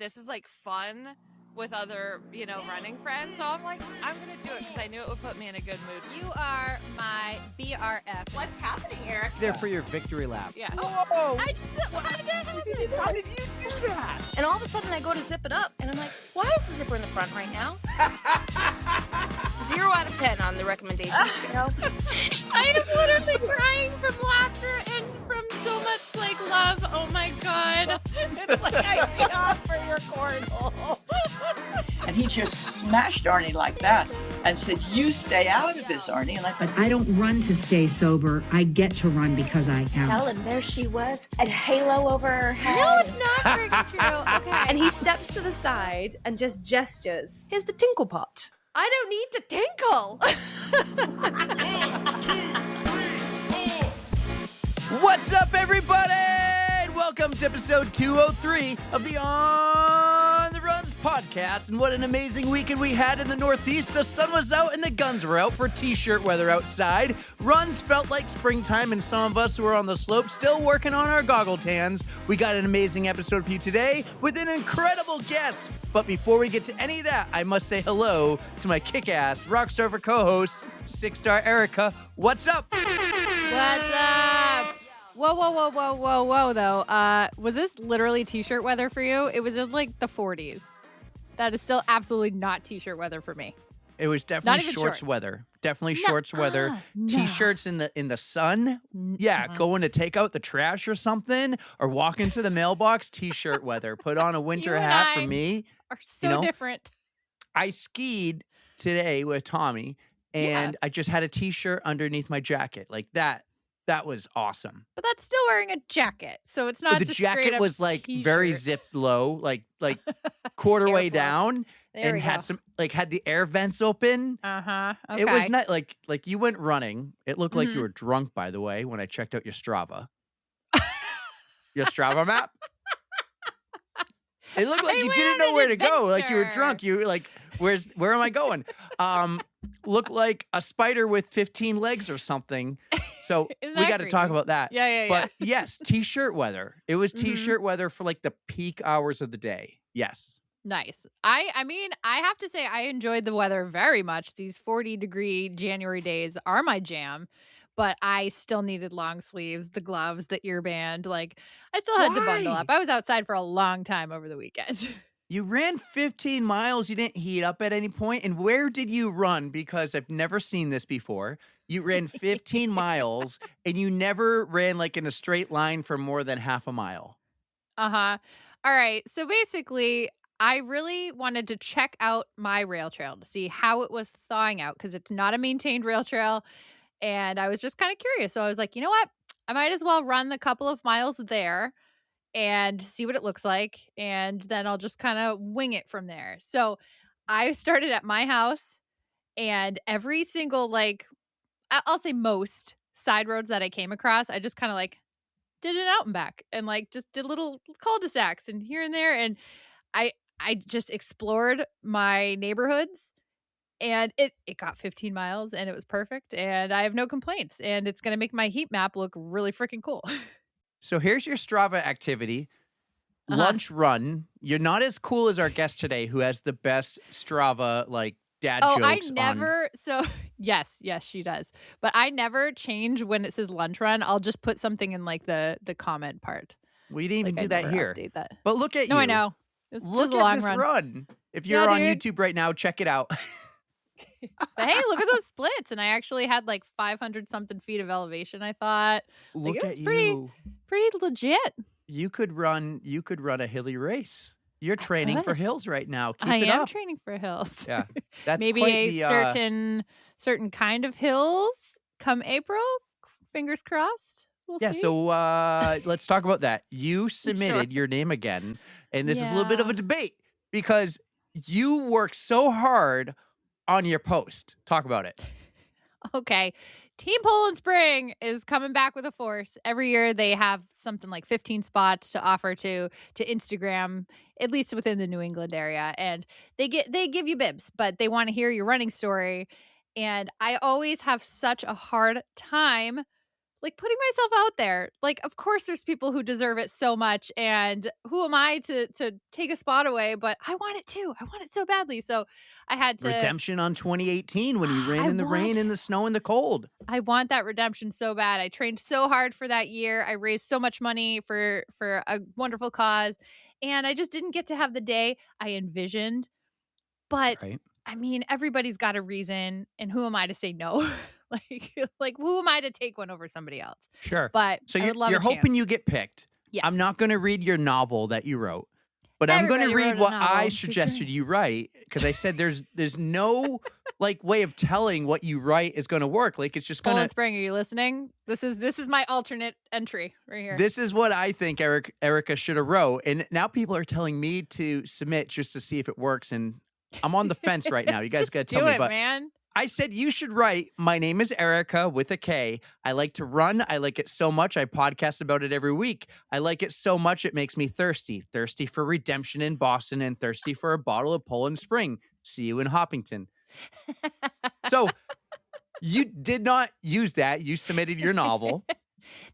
this is like fun with other, running friends. So I'm like, I'm going to do it because I knew it would put me in a good mood. You are my BRF. What's happening, Eric? There for your victory lap. Yeah. Whoa! How did that happen? How did you do that? And all of a sudden I go to zip it up and I'm like, why is the zipper in the front right now? 0 out of 10 on the recommendation scale. I am literally crying from laughter and from so much love. Oh my God. It's like I see off for your cornhole. And he just smashed Arnie like that and said, you stay out of this, Arnie. And I thought, But I don't run to stay sober. I get to run because I am. And there she was, a halo over her head. No, it's not freaking true. Okay. And he steps to the side and just gestures. Here's the tinkle pot. I don't need to tinkle. What's up, everybody? And welcome to episode 203 of the On the Runs podcast. And what an amazing weekend we had in the Northeast. The sun was out and the guns were out for t-shirt weather outside. Runs felt like springtime, and some of us who were on the slope still working on our goggle tans. We got an amazing episode for you today with an incredible guest. But before we get to any of that, I must say hello to my kick-ass rockstar for co-host, 6-star Erica. What's up? What's up? Whoa, though. Was this literally t-shirt weather for you? It was in like the 40s. That is still absolutely not t-shirt weather for me. It was definitely shorts shorts weather. Definitely shorts weather. T-shirts in the sun. Yeah, going to take out the trash or something, or walk into the mailbox. T-shirt weather. Put on a winter hat for me. Are so different. I skied today with Tommy, and I just had a t-shirt underneath my jacket like that. That was awesome. But that's still wearing a jacket, so it's not. The just jacket was like t-shirt. very zipped low, like quarter way down. There and had some had the air vents open. Okay. It was not like you went running. It looked like you were drunk, by the way, when I checked out your Strava. Your Strava map. It looked like you didn't know where to go. Like you were drunk. You were like, where am I going? Looked like a spider with 15 legs or something. So we got to talk about that. Yeah. But yes, t-shirt weather. It was t-shirt weather for like the peak hours of the day. Yes. Nice. I mean, I have to say I enjoyed the weather very much. These 40-degree January days are my jam, but I still needed long sleeves, the gloves, the earband. Like, I still had to bundle up. I was outside for a long time over the weekend. You ran 15 miles. You didn't heat up at any point. And where did you run? Because I've never seen this before. You ran 15 miles and you never ran like in a straight line for more than half a mile. Uh-huh. All right. So basically, I really wanted to check out my rail trail to see how it was thawing out because it's not a maintained rail trail. And I was just kind of curious. So I was like, you know what? I might as well run the couple of miles there and see what it looks like. And then I'll just kind of wing it from there. So I started at my house, and every single, I'll say most side roads that I came across, I just kind of did it out and back and just did little cul-de-sacs and here and there. And I just explored my neighborhoods, and it got 15 miles and it was perfect. And I have no complaints, and it's going to make my heat map look really freaking cool. So here's your Strava activity. Lunch run. You're not as cool as our guest today, who has the best Strava, dad jokes So yes, she does. But I never change when it says lunch run. I'll just put something in the comment part. We didn't even do that here. That. But look at you. No, I know. It's Look just a long at this run. If Yeah, you're on dude. YouTube right now, check it out. But hey, look at those splits. And I actually had 500 something feet of elevation, I thought. Look it was at pretty you. pretty legit. You could run a hilly race. You're training for hills right now. Keep I it am up. training for hills. Yeah. That's Maybe quite a the certain kind of hills come April. Fingers crossed. We'll see. So let's talk about that. You submitted your name again, and this is a little bit of a debate because you work so hard on your post. Talk about it. Okay. Team Poland Spring is coming back with a force. Every year they have something like 15 spots to offer to Instagram, at least within the New England area. And they give you bibs, but they want to hear your running story. And I always have such a hard time like putting myself out there. Like, of course there's people who deserve it so much, and who am I to take a spot away, but I want it too. I want it so badly. So I had to Redemption on 2018 when you ran I in the rain, want- in the snow, and the cold. I want that redemption so bad. I trained so hard for that year. I raised so much money for a wonderful cause, and I just didn't get to have the day I envisioned. But Right. I mean, everybody's got a reason, and who am I to say no? like who am I to take one over somebody else? Sure. But So I would love you're a hoping chance. you get picked. Yes. I'm not going to read your novel that you wrote, but I'm going to Everybody read wrote a what novel. I Good suggested job. you write, because I said there's no like way of telling what you write is going to work. Like it's just going Poland to. Spring, are you listening? This is my alternate entry right here. This is what I think Erica should have wrote, and now people are telling me to submit just to see if it works, and I'm on the fence right now. You guys Just got to do tell me, it, but man. I said you should write, my name is Erica with a K. I like to run. I like it so much. I podcast about it every week. I like it so much it makes me thirsty. Thirsty for redemption in Boston and thirsty for a bottle of Poland Spring. See you in Hoppington. So you did not use that. You submitted your novel.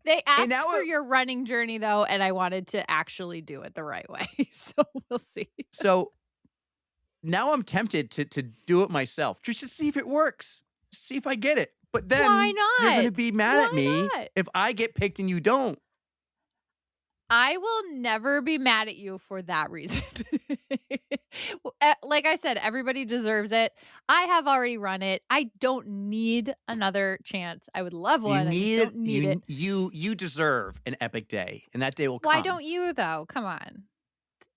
They asked now for it- your running journey though, and I wanted to actually do it the right way. So we'll see. So now I'm tempted to do it myself just to see if it works. See if I get it. But then Why you're going to not? be mad at Why me not? if I get picked and you don't. I will never be mad at you for that reason. Like I said, everybody deserves it. I have already run it. I don't need another chance. I would love one. I just don't need it. You deserve an epic day, and that day will come. Why don't you though? Come on.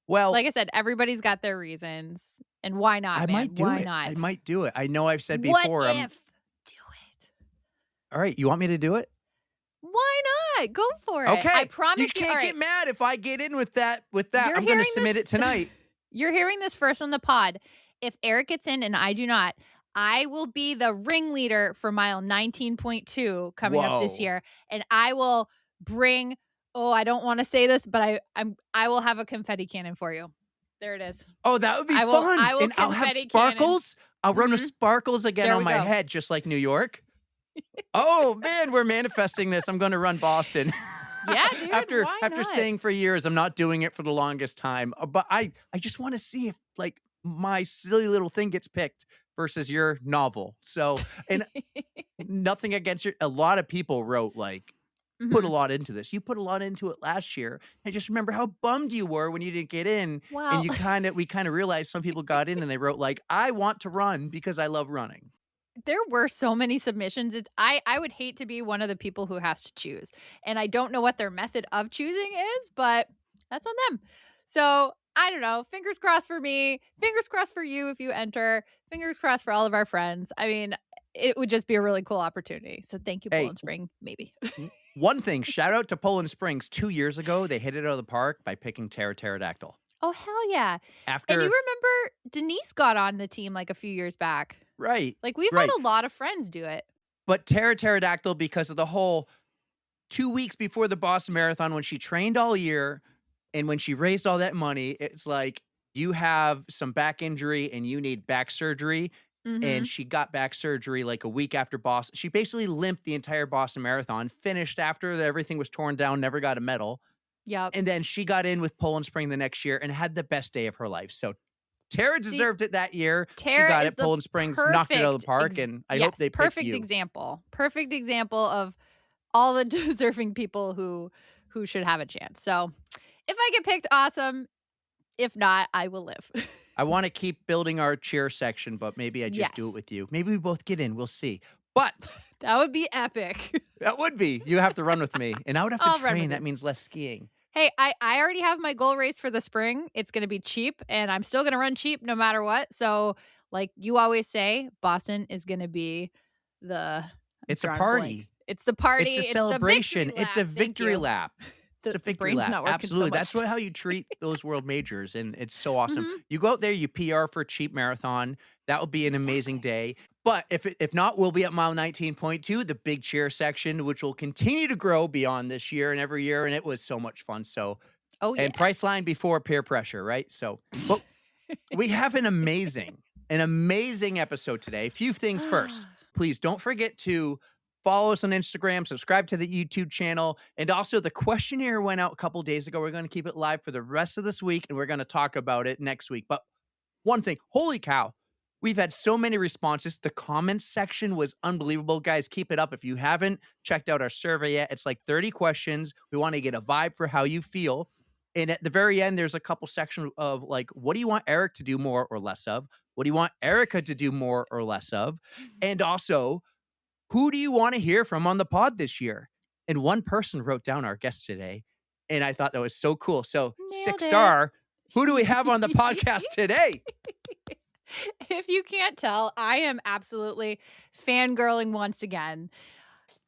Well, Like I said, everybody's got their reasons, and why not? I man? might do why it. not? I might do it. I know I've said What before. if? Do it. All right, you want me to do it? Why not? Go for it. Okay. I promise You you. can't all right, get mad if I get in with that. You're I'm going to hearing submit this- it tonight. You're hearing this first on the pod. If Eric gets in and I do not, I will be the ringleader for mile 19.2 coming up this Whoa. year, and I will bring. Oh, I don't want to say this, but I will have a confetti cannon for you. There it is. Oh, that would be I will- fun. I will And I'll have confetti cannon. sparkles. I'll run with Mhm. sparkles again There on we my go. head, just like New York. Oh man, we're manifesting this. I'm going to run Boston. Yeah, dude. after why after not? saying for years I'm not doing it for the longest time, but I just want to see if like my silly little thing gets picked versus your novel. So, and nothing against your. A lot of people wrote like put a Mhm. lot into this. You put a lot into it last year. I just remember how bummed you were when you didn't get in, Well, and we kind of realized some people got in and they wrote like I want to run because I love running. there were so many submissions. I would hate to be one of the people who has to choose. And I don't know what their method of choosing is, but that's on them. So I don't know. Fingers crossed for me. Fingers crossed for you if you enter. Fingers crossed for all of our friends. I mean, it would just be a really cool opportunity. So thank you, Hey. Poland Spring. Maybe. One thing, shout out to Poland Springs. 2 years ago, they hit it out of the park by picking Pterodactyl. Oh, hell yeah. After And you remember Denise got on the team like a few years back. right. Like we've Right. had a lot of friends do it. But Pterodactyl, because of the whole 2 weeks before the Boston Marathon, when she trained all year and when she raised all that money, it's like you have some back injury and you need back surgery. Mhm. And she got back surgery like a week after Boston. She basically limped the entire Boston Marathon, finished after everything was torn down, never got a medal. Yep. And then she got in with Poland Spring the next year and had the best day of her life. So Tara deserved it that year. Tara she got is it. the Poland Springs knocked it out of the perfect park, ex- and I yes, hope they pick perfect you. example. Perfect example of all the deserving people who should have a chance. So if I get picked, awesome. If not, I will live. I want to keep building our cheer section, but maybe I just do it Yes. with you. Maybe we both get in. We'll see. But That would be epic. that would be. You have to run with me, and I would have to I'll run train. with That you. means less skiing. Hey, I already have my goal race for the spring. It's going to be cheap, and I'm still going to run cheap no matter what. So, like you always say, Boston is going to be the. It's a drawing party. blank. It's the party. It's a the celebration. victory It's a lap. Thank victory you. lap. It's a The victory brain's lap. not working so Absolutely. much. That's how you treat those world majors. And it's so awesome. Mhm. You go out there, you PR for a cheap marathon. That would be an amazing day. But if not, we'll be at mile 19.2, the big cheer section, which will continue to grow beyond this year and every year. And it was so much fun. So, Oh, yeah. and Priceline before peer pressure, right? So, but we have an amazing episode today. A few things first. Please don't forget to Follow us on Instagram, subscribe to the YouTube channel, and also the questionnaire went out a couple days ago. We're going to keep it live for the rest of this week, and we're going to talk about it next week. But one thing, holy cow, we've had so many responses. The comments section was unbelievable. Guys, keep it up. If you haven't checked out our survey yet, it's like 30 questions. We want to get a vibe for how you feel. And at the very end, there's a couple sections of like, what do you want Eric to do more or less of? What do you want Erica to do more or less of? And also, who do you want to hear from on the pod this year? And one person wrote down our guest today, and I thought that was so cool. So Nailed 6-star, who do we have on the podcast today? If you can't tell, I am absolutely fangirling once again.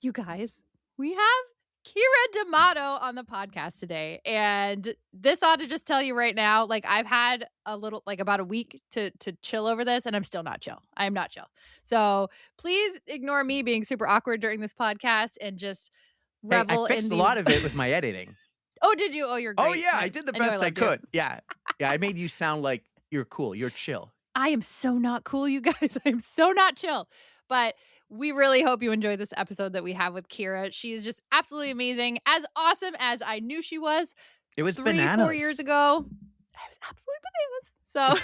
You guys, we have Keira D'Amato on the podcast today. And this ought to just tell you right now, like I've had a little, like about a week to chill over this, and I'm still not chill. I am not chill. So please ignore me being super awkward during this podcast and just revel I fixed in a lot of it with my editing. Oh, did you? Oh, you're great. Oh, yeah, I did the best I could. Yeah. Yeah, I made you sound like you're cool. You're chill. I am so not cool, you guys. I'm so not chill. But we really hope you enjoy this episode that we have with Keira. She's just absolutely amazing. As awesome as I knew she was. It was 4 bananas. years ago. I was absolutely bananas.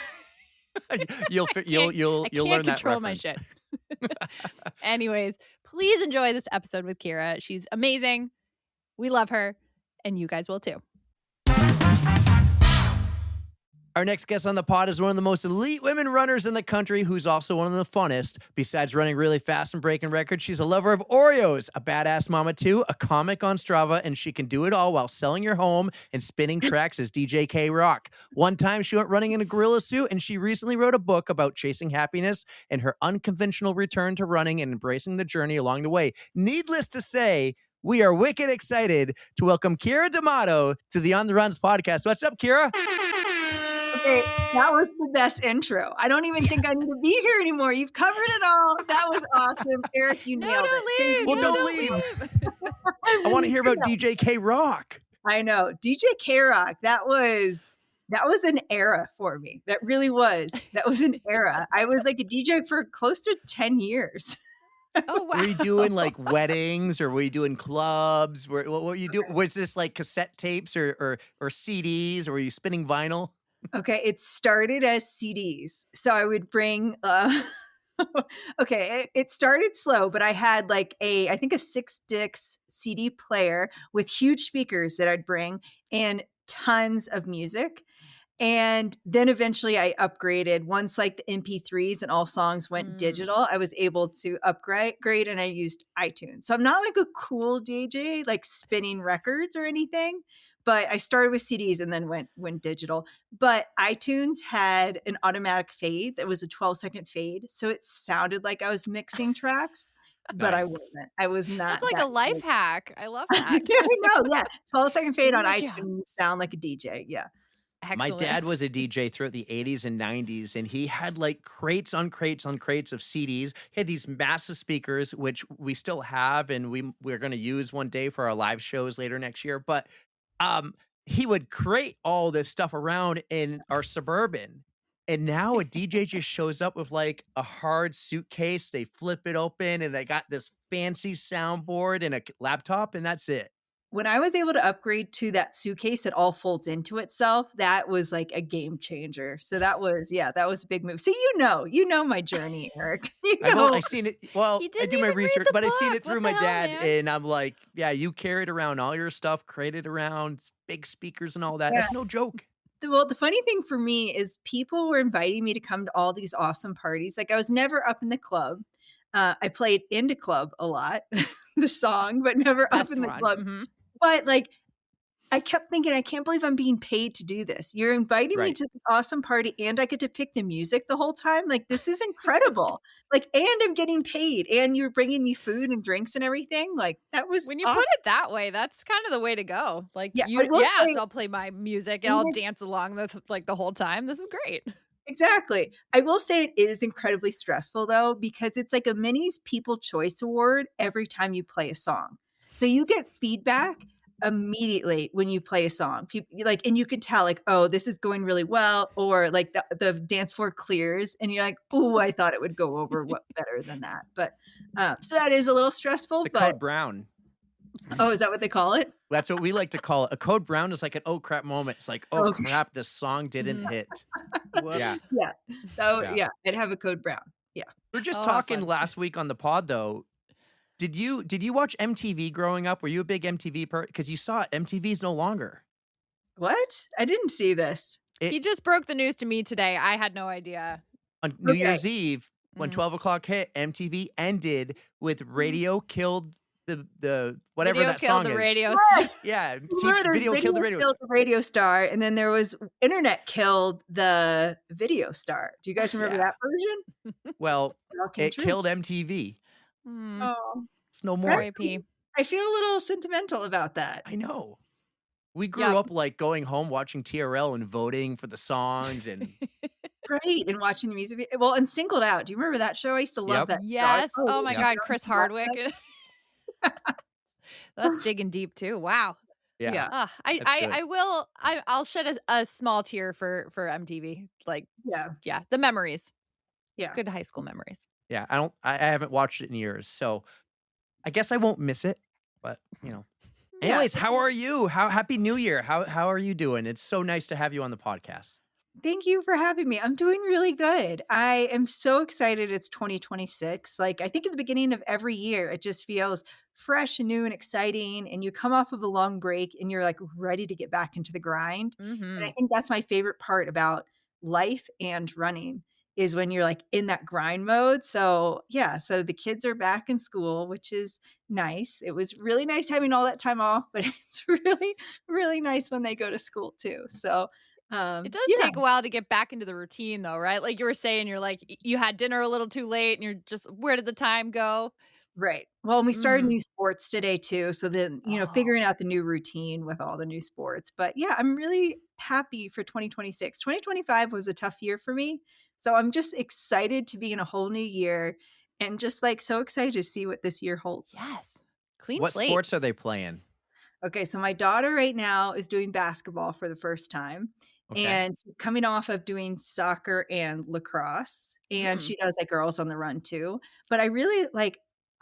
So you'll learn that control my reference. shit. Anyways, please enjoy this episode with Keira. She's amazing. We love her, and you guys will too. Our next guest on the pod is one of the most elite women runners in the country, who's also one of the funnest. Besides running really fast and breaking records, she's a lover of Oreos, a badass mama too, a comic on Strava, and she can do it all while selling your home and spinning tracks as DJ K-Rock. One time she went running in a gorilla suit, and she recently wrote a book about chasing happiness and her unconventional return to running and embracing the journey along the way. Needless to say, we are wicked excited to welcome Keira D'Amato to the On the Runs podcast. What's up, Keira? Okay, that was the best intro. I don't even think I need to be here anymore. You've covered it all. That was awesome. Eric, you nailed it. Well, don't leave. I want to hear about DJ K-Rock. I know. DJ K-Rock, that was an era for me. That really was. That was an era. I was like a DJ for close to 10 years. Oh, wow. Were you doing like weddings, or were you doing clubs? What were you doing? Was this like cassette tapes or CDs, or were you spinning vinyl? Okay, it started as CDs. So I would bring okay, it started slow, but I had like I think a 6-disc CD player with huge speakers that I'd bring and tons of music. And then eventually I upgraded. Once like the MP3s and all songs went digital, I was able to upgrade, and I used iTunes. So I'm not like a cool DJ, like spinning records or anything, but I started with CDs and then went digital. But iTunes had an automatic fade that was a 12-second fade. So it sounded like I was mixing tracks, but I wasn't. I was not. That's like a life hack. I love that. I know, yeah. 12-second fade on Good iTunes, job. sound like a DJ. Yeah. My Excellent. dad was a DJ throughout the 80s and 90s, and he had like crates on crates on crates of CDs. He had these massive speakers, which we still have, and we're going to use one day for our live shows later next year. But he would crate all this stuff around in our Suburban. And now a DJ just shows up with like a hard suitcase. They flip it open, and they got this fancy soundboard and a laptop, and that's it. When I was able to upgrade to that suitcase that all folds into itself, that was like a game changer. So that was a big move. So you know my journey, Eric. I've seen it. Well, I do my even read research, the but I've seen book. it through What my the hell, dad, man? and I'm like, yeah, you carried around all your stuff, crated around big speakers and all that. Yeah. That's no joke. Well, the funny thing for me is people were inviting me to come to all these awesome parties. Like I was never up in the club. I played Into Club a lot, the song, but never up Best in the one. club. Mhm. But like, I kept thinking, I can't believe I'm being paid to do this. You're inviting me Right. to this awesome party, and I get to pick the music the whole time. Like, this is incredible. Like, and I'm getting paid, and you're bringing me food and drinks and everything. Like, that was When you awesome. put it that way, that's kind of the way to go. Like, Yeah, you, I will say- I'll play my music and I'll Even- dance along like the whole time. This is great. Exactly. I will say it is incredibly stressful though, because it's like a Minis People Choice Award every time you play a song. So you get feedback immediately when you play a song. People like, and you can tell like, oh, this is going really well, or like the dance floor clears, and you're like, oh, I thought it would go over what better than that. But So that is a little stressful, It's a but code brown. oh, is that what they call it? That's what we like to call it. A code brown is like an oh crap moment. It's like, oh Okay. crap, this song didn't hit. Whoops. Yeah. Yeah. So Yeah. yeah, I'd have a code brown. Yeah. We were just Oh, how talking fun. last week on the pod though. Did you watch MTV growing up? Were you a big MTV because you saw it, MTV's no longer. What? I didn't see this. It, He just broke the news to me today. I had no idea. on New Okay. Year's Eve, when Mhm. 12 o'clock hit, MTV ended with Radio Killed the whatever Video that killed song the is. radio. Yes. Yeah, Remember, there's Video Killed the Radio. killed the radio star, and then there was internet killed the video star. Do you guys remember Yeah. that version? Well, It all came it true. killed MTV. Hmm. Oh, It's no more. R.I.P. I feel a little sentimental about that. I know. We grew Yep. up like going home watching TRL and voting for the songs and Right, and watching the music video. Well, and Singled Out. Do you remember that show? I used to love Yep. that show. Yes. I was Oh my so God, young Chris to watch Hardwick. that. That's digging deep too. Wow. yeah. Yeah. That's good. I'll shed a small tear for MTV. Like, Yeah. yeah, the memories. Yeah. Good high school memories. Yeah, I haven't watched it in years, so I guess I won't miss it. But Yeah. anyways, how are you? Happy New Year? How are you doing? It's so nice to have you on the podcast. Thank you for having me. I'm doing really good. I am so excited it's 2026. Like, I think at the beginning of every year, it just feels fresh and new and exciting. And you come off of a long break and you're like ready to get back into the grind. Mm-hmm. And I think that's my favorite part about life and running is when you're like in that grind mode. So, yeah, so the kids are back in school, which is nice. It was really nice having all that time off, but it's really, really nice when they go to school too. So, It does yeah. take a while to get back into the routine, though, right? Like you were saying, you're like, you had dinner a little too late and you're just, where did the time go? Right. Well, and we started Mhm. new sports today too. So then, Oh. figuring out the new routine with all the new sports. But yeah, I'm really happy for 2026. 2025 was a tough year for me. So I'm just excited to be in a whole new year and just like so excited to see what this year holds. Yes. Clean What slate. sports are they playing? Okay, so my daughter right now is doing basketball for the first time. Okay. And she's coming off of doing soccer and lacrosse. And Mm. she does like girls on the run too. But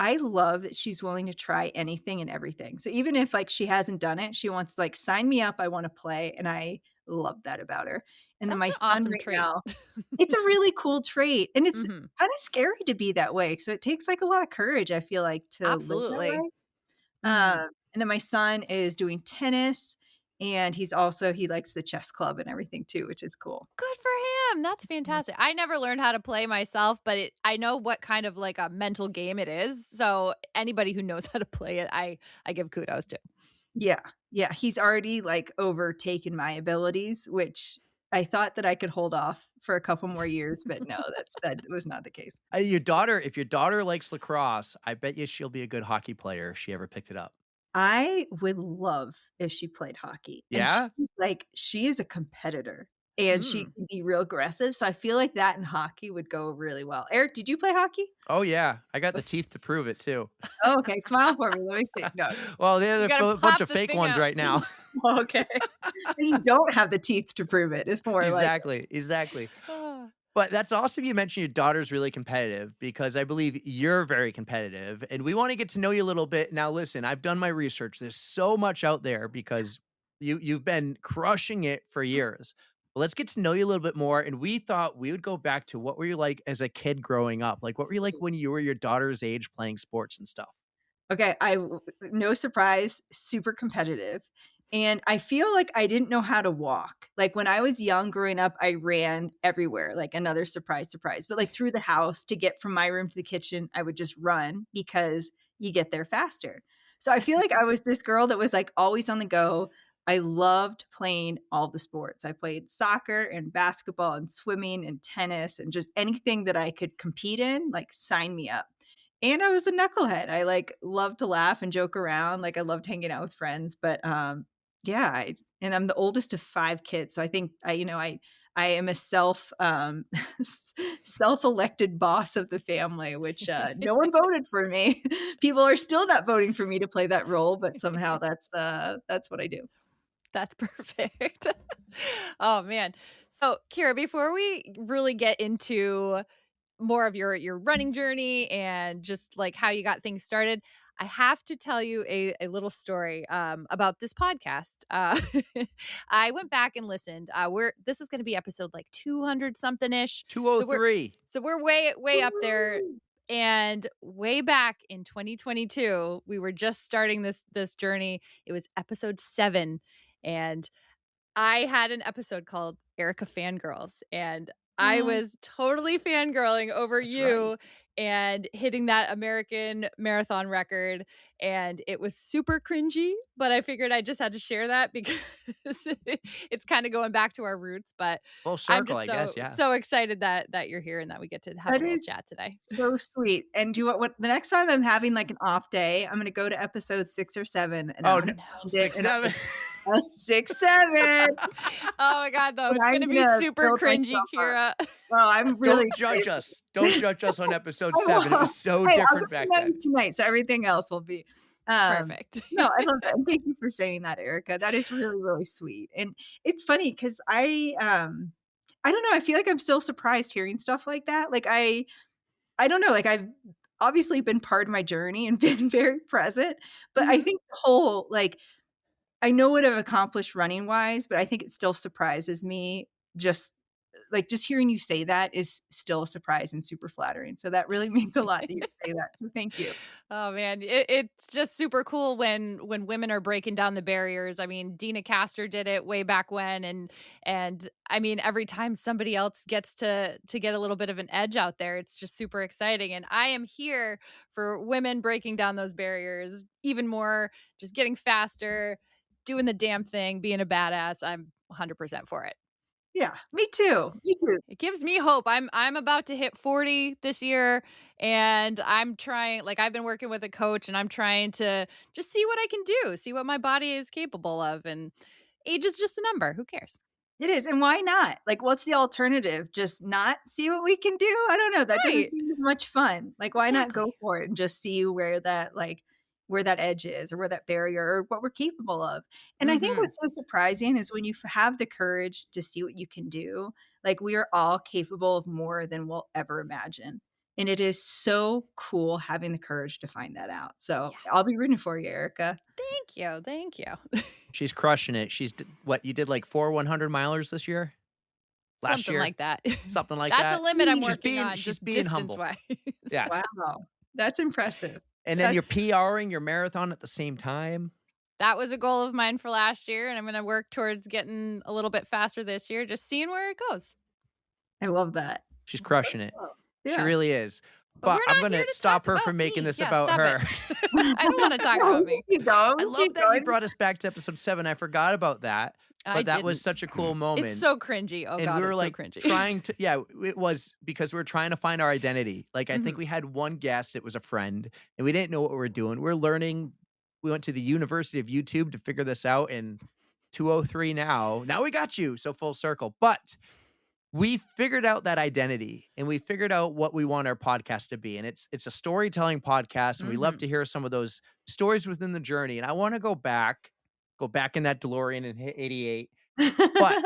I love that she's willing to try anything and everything. So even if like she hasn't done it, she wants to like sign me up. I want to play. And I love that about her. And then my That's an son awesome right trait. now, it's a really cool trait. And it's Mhm. kind of scary to be that way. So it takes like a lot of courage, I feel like, to live that Absolutely. way. Mhm. And then my son is doing tennis and he likes the chess club and everything too, which is cool. Good for him. That's fantastic. I never learned how to play myself, but I know what kind of like a mental game it is. So anybody who knows how to play it, I give kudos to. Yeah. Yeah. He's already like overtaken my abilities, which I thought that I could hold off for a couple more years, but no, that was not the case. If your daughter likes lacrosse, I bet you she'll be a good hockey player if she ever picked it up. I would love if she played hockey. And Yeah? she is a competitor and she Mm. can be real aggressive. So I feel like that in hockey would go really well. Eric, did you play hockey? Oh yeah, I got the teeth to prove it too. Oh, okay. Smile for me. Let me see. No. Well, they're gotta a bunch pop of the fake thing ones out. right now. Okay. You don't have the teeth to prove it. It's more like Exactly. Ah. But that's awesome you mentioned your daughter's really competitive because I believe you're very competitive and we want to get to know you a little bit. Now listen, I've done my research. There's so much out there because you've been crushing it for years. But let's get to know you a little bit more and we thought we would go back to what were you like as a kid growing up? Like what were you like when you were your daughter's age playing sports and stuff? Okay, no surprise, super competitive. And I feel like I didn't know how to walk. Like when I was young growing up, I ran everywhere, like another surprise. But like through the house to get from my room to the kitchen, I would just run because you get there faster. So I feel like I was this girl that was like always on the go. I loved playing all the sports. I played soccer and basketball and swimming and tennis and just anything that I could compete in, like sign me up. And I was a knucklehead. I like loved to laugh and joke around. Like I loved hanging out with friends. But and I'm the oldest of 5 kids. So I think I am a self-elected boss of the family, which no one voted for me. People are still not voting for me to play that role, but somehow that's what I do. That's perfect. Oh man. So Kira, before we really get into more of your running journey and just like how you got things started, I have to tell you a little story about this podcast. I went back and listened. This is going to be episode like 200 something ish. So we're 203. so we're way up there. And way back in 2022, we were just starting this journey. It was episode 7, and I had an episode called Erica Fangirls, and I was totally fangirling over That's you right. and hitting that American marathon record. And it was super cringy, but I figured I just had to share that because it's kind of going back to our roots. But Full I'm circle, just I guess. Yeah. so excited that you're here and that we get to have a That little is chat today. so sweet. And do what the next time I'm having like an off day, I'm gonna go to episode 6 or 7 and Oh, I'll no. find it, 6, and I'll 7. a 6, 7. Oh my God, though. And It's I'm going to be gonna super build cringy, myself up. Kira. Oh, I'm really Don't judge excited. us. Don't judge us on episode I 7. It won't. was so Hey, I'll different get back to know then. you tonight, so everything else will be Perfect. no, I love that. And thank you for saying that, Erica. That is really, really sweet. And it's funny because I don't know, I feel like I'm still surprised hearing stuff like that. Like I don't know, like I've obviously been part of my journey and been very present, but I Mhm. think the whole like I know what I've accomplished running wise, but I think it still surprises me just just hearing you say that is still a surprise and super flattering. So that really means a lot that you say that. So thank you. Oh man, it's just super cool when women are breaking down the barriers. I mean, Dina Castor did it way back when, and I mean, every time somebody else gets to get a little bit of an edge out there, it's just super exciting. And I am here for women breaking down those barriers even more, just getting faster, doing the damn thing, being a badass. I'm 100% for it. Yeah, me too. You too. It gives me hope. I'm about to hit 40 this year, and I'm trying, like, I've been working with a coach and I'm trying to just see what I can do, see what my body is capable of, and age is just a number. Who cares? It is. And why not? Like, what's the alternative? Just not see what we can do? I don't know. That doesn't Right. seem as much fun. Like, why not go Exactly. for it and just see where that where that edge is or where that barrier or what we're capable of. And I think Mhm. what's so surprising is when you have the courage to see what you can do, like we are all capable of more than we'll ever imagine. And it is so cool having the courage to find that out. So I'll Yes. be rooting for you, Erica. Thank you. Thank you. She's crushing it. What, you did like 4 100 milers this year? Last Something year? like that. Something like That's that. a limit I'm She's working being- on. she's just being humble. distance-wise. Yeah. Wow. That's impressive. And then That's- you're PRing your marathon at the same time. That was a goal of mine for last year, and I'm going to work towards getting a little bit faster this year, just seeing where it goes. I love that. She's crushing it. She Yeah. really is. But But we're I'm not going here to to stop talk her about from making me. this Yeah, about stop her. it. I don't want to talk about me. Keep going. I love Keep that you going. brought us back to episode 7. I forgot about that. But that was such a cool moment. It's so cringy. Oh and God, we were it's like so cringy. trying to, yeah, it was because we were trying to find our identity. Like, I think Mhm. we had one guest, it was a friend, and we didn't know what we were doing. We're learning. We went to the University of YouTube to figure this out, and 203 now we got you. So full circle. But we figured out that identity, and we figured out what we want our podcast to be. And it's a storytelling podcast, and we love to hear some of those stories within the journey. And I want to go back in that DeLorean and hit 88. But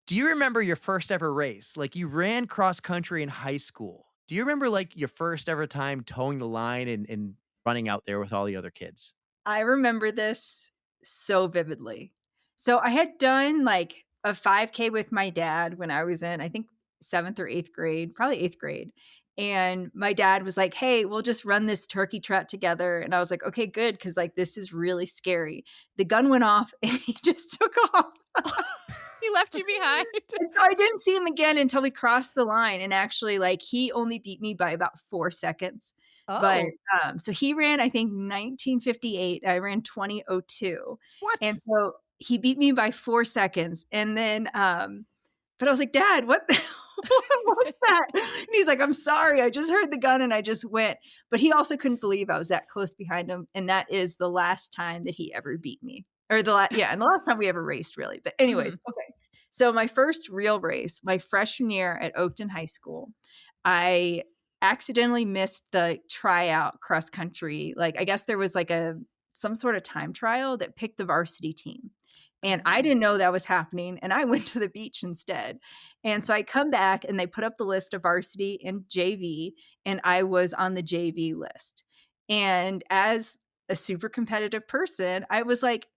do you remember your first ever race? Like, you ran cross country in high school. Do you remember like your first ever time towing the line and running out there with all the other kids? I remember this so vividly. So I had done like a 5K with my dad when I was in, I think, 7th or 8th grade, probably 8th grade. And my dad was like, "Hey, we'll just run this turkey trot together." And I was like, "Okay, good." Cause like, this is really scary. The gun went off and he just took off. He left you behind. And so I didn't see him again until we crossed the line. And actually, like, he only beat me by about 4 seconds. But Oh, so he ran, I think, 1958. I ran 2002. What? And so he beat me by 4 seconds. And then, but I was like, "Dad, what, what was that?" And he's like, "I'm sorry. I just heard the gun and I just went." But he also couldn't believe I was that close behind him. And that is the last time that he ever beat me. Or and the last time we ever raced, really. But anyways, okay. So my first real race, my freshman year at Oakton High School, I accidentally missed the tryout cross country. Like, I guess there was like some sort of time trial that picked the varsity team. And I didn't know that was happening. And I went to the beach instead. And so I come back and they put up the list of varsity and JV, and I was on the JV list. And as a super competitive person, I was like,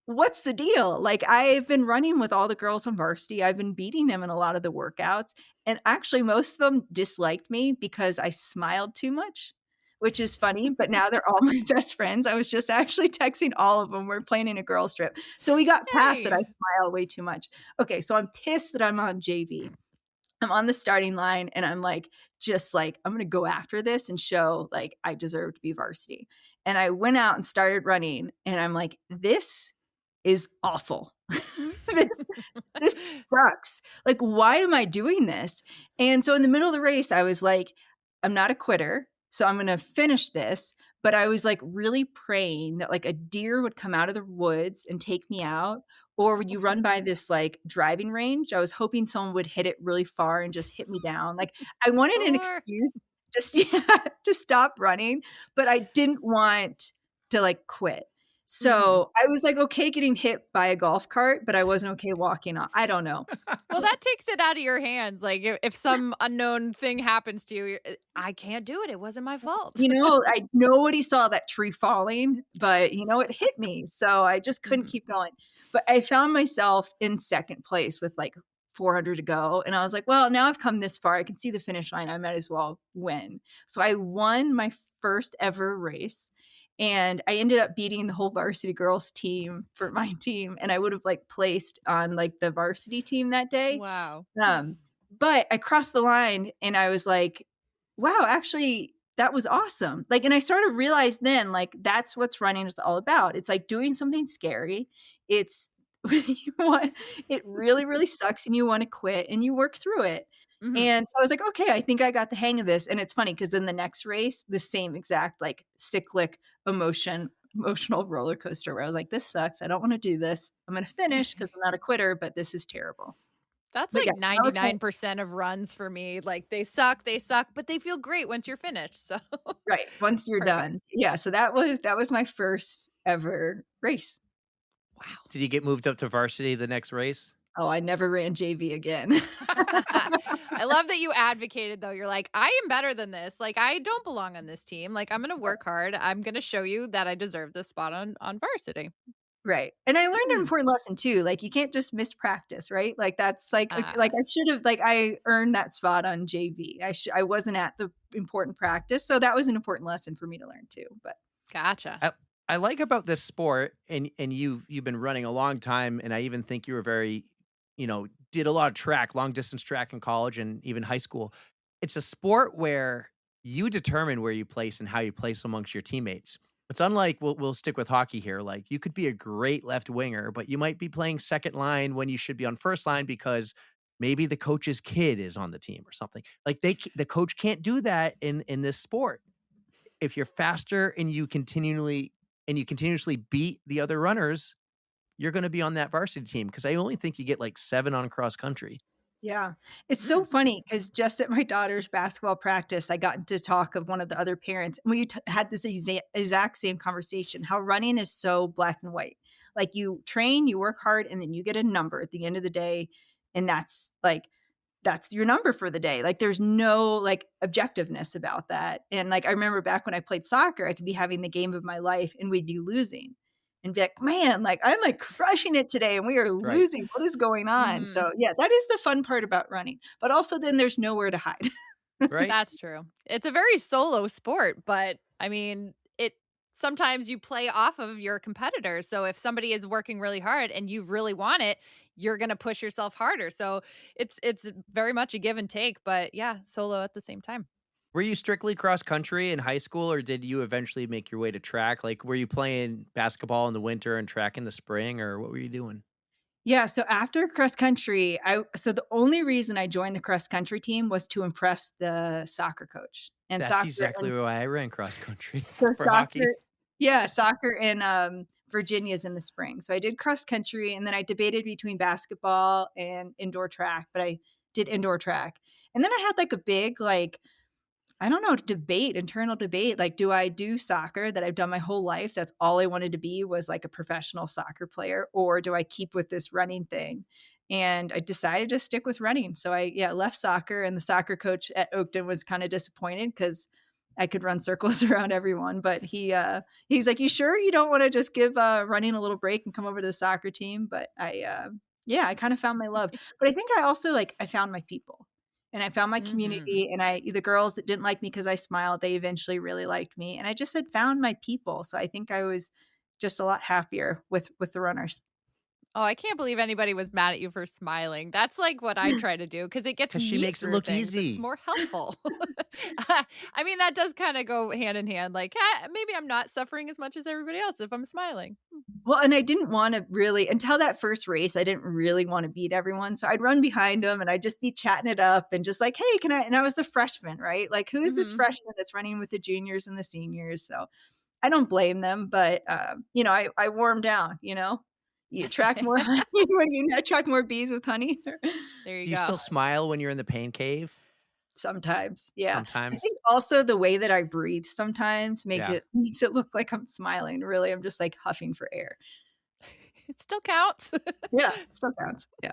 what's the deal? Like, I've been running with all the girls on varsity. I've been beating them in a lot of the workouts. And actually, most of them disliked me because I smiled too much, which is funny. But now they're all my best friends. I was just actually texting all of them. We're planning a girls' trip. So we got past that I Hey. smile way too much. Okay, so I'm pissed that I'm on JV. I'm on the starting line and I'm like, just like, I'm going to go after this and show like I deserve to be varsity. And I went out and started running and I'm like, this is awful. this this sucks. Like, why am I doing this? And so in the middle of the race, I was like, I'm not a quitter. So I'm going to finish this. But I was like really praying that like a deer would come out of the woods and take me out. Or when you run by this like driving range, I was hoping someone would hit it really far and just hit me down. Like I wanted an Sure. excuse to stop running, but I didn't want to like quit. So I was like okay getting hit by a golf cart, but I wasn't okay walking off. I don't know. Well, that takes it out of your hands. Like if some unknown thing happens to you, I can't do it. It wasn't my fault. You know, nobody saw that tree falling, but you know, it hit me. So I just couldn't keep going. But I found myself in second place with like 400 to go. And I was like, well, now I've come this far. I can see the finish line. I might as well win. So I won my first ever race. And I ended up beating the whole varsity girls team for my team. And I would have like placed on like the varsity team that day. Wow. But I crossed the line and I was like, wow, actually, that was awesome. Like, and I sort of realized then, like, that's what's running is all about. It's like doing something scary. It's it really, really sucks and you want to quit and you work through it. And so I was like, okay, I think I got the hang of this. And it's funny because in the next race, the same exact like cyclic emotional roller coaster where I was like, this sucks. I don't want to do this. I'm going to finish because I'm not a quitter, but this is terrible. That's But like yes, that was my 99% of runs for me. Like they suck, but they feel great once you're finished. So right. Once you're Perfect. done. Yeah. So that was my first ever race. Wow. Did you get moved up to varsity the next race? Oh, I never ran JV again. I love that you advocated though. You're like, I am better than this. Like I don't belong on this team. Like I'm going to work hard. I'm going to show you that I deserve this spot on varsity. Right. And I learned an important lesson too. Like you can't just miss practice, right? Like that's like I should have like I earned that spot on JV. I wasn't at the important practice. So that was an important lesson for me to learn too. But Gotcha. I like about this sport, and you've been running a long time, and I even think you were very, did a lot of track, long distance track in college and even high school. It's a sport where you determine where you place and how you place amongst your teammates. It's unlike, we'll stick with hockey here. Like you could be a great left winger, but you might be playing second line when you should be on first line because maybe the coach's kid is on the team or something. Like the coach can't do that in this sport. If you're faster and you continuously beat the other runners, you're going to be on that varsity team. Because I only think you get like 7 on cross country. yeah, it's so funny because just at my daughter's basketball practice, I got into talk of one of the other parents, and we had this exact same conversation. How running is so black and white. Like you train, you work hard, and then you get a number at the end of the day, and that's your number for the day. Like there's no like objectiveness about that. And like I remember back when I played soccer, I could be having the game of my life, and we'd be losing. And be like, man, like I'm like crushing it today and we are losing. What is going on? So yeah, that is the fun part about running. But also then there's nowhere to hide. Right. That's true. It's a very solo sport, but I mean, sometimes you play off of your competitors. So if somebody is working really hard and you really want it, you're going to push yourself harder. So it's very much a give and take, but yeah, solo at the same time. Were you strictly cross country in high school, or did you eventually make your way to track? Like, were you playing basketball in the winter and track in the spring, or what were you doing? Yeah. So after cross country, so the only reason I joined the cross country team was to impress the soccer coach. And That's exactly why I ran cross country so for hockey. Yeah, soccer in Virginia's in the spring. So I did cross country, and then I debated between basketball and indoor track, but I did indoor track. And then I had like a big I don't know, internal debate. Like, do I do soccer that I've done my whole life? That's all I wanted to be, was like a professional soccer player, or do I keep with this running thing? And I decided to stick with running. So I left soccer, and the soccer coach at Oakton was kind of disappointed because I could run circles around everyone. But he's like, "You sure you don't want to just give running a little break and come over to the soccer team?" But I kind of found my love. But I think I also I found my people. And I found my Mhm. community, and the girls that didn't like me because I smiled, they eventually really liked me. And I just had found my people. So I think I was just a lot happier with the runners. Oh, I can't believe anybody was mad at you for smiling. That's like what I try to do because it gets 'Cause she me makes it through look things. It's easy. more helpful. I mean, that does kind of go hand in hand. Like, maybe I'm not suffering as much as everybody else if I'm smiling. Well, and I didn't want to really, until that first race, I didn't really want to beat everyone. So I'd run behind them, and I'd just be chatting it up and just like, "Hey, can I?" And I was the freshman, right? Like, who is this Mhm. freshman that's running with the juniors and the seniors? So I don't blame them, but I wore them down. You attract more honey when you attract more bees with honey. There you Do you go. still smile when you're in the pain cave? Sometimes, yeah. I Sometimes? think also the way that I breathe sometimes Yeah. makes it look like I'm smiling. Really, I'm just like huffing for air. It still counts. Yeah, sometimes. Yeah.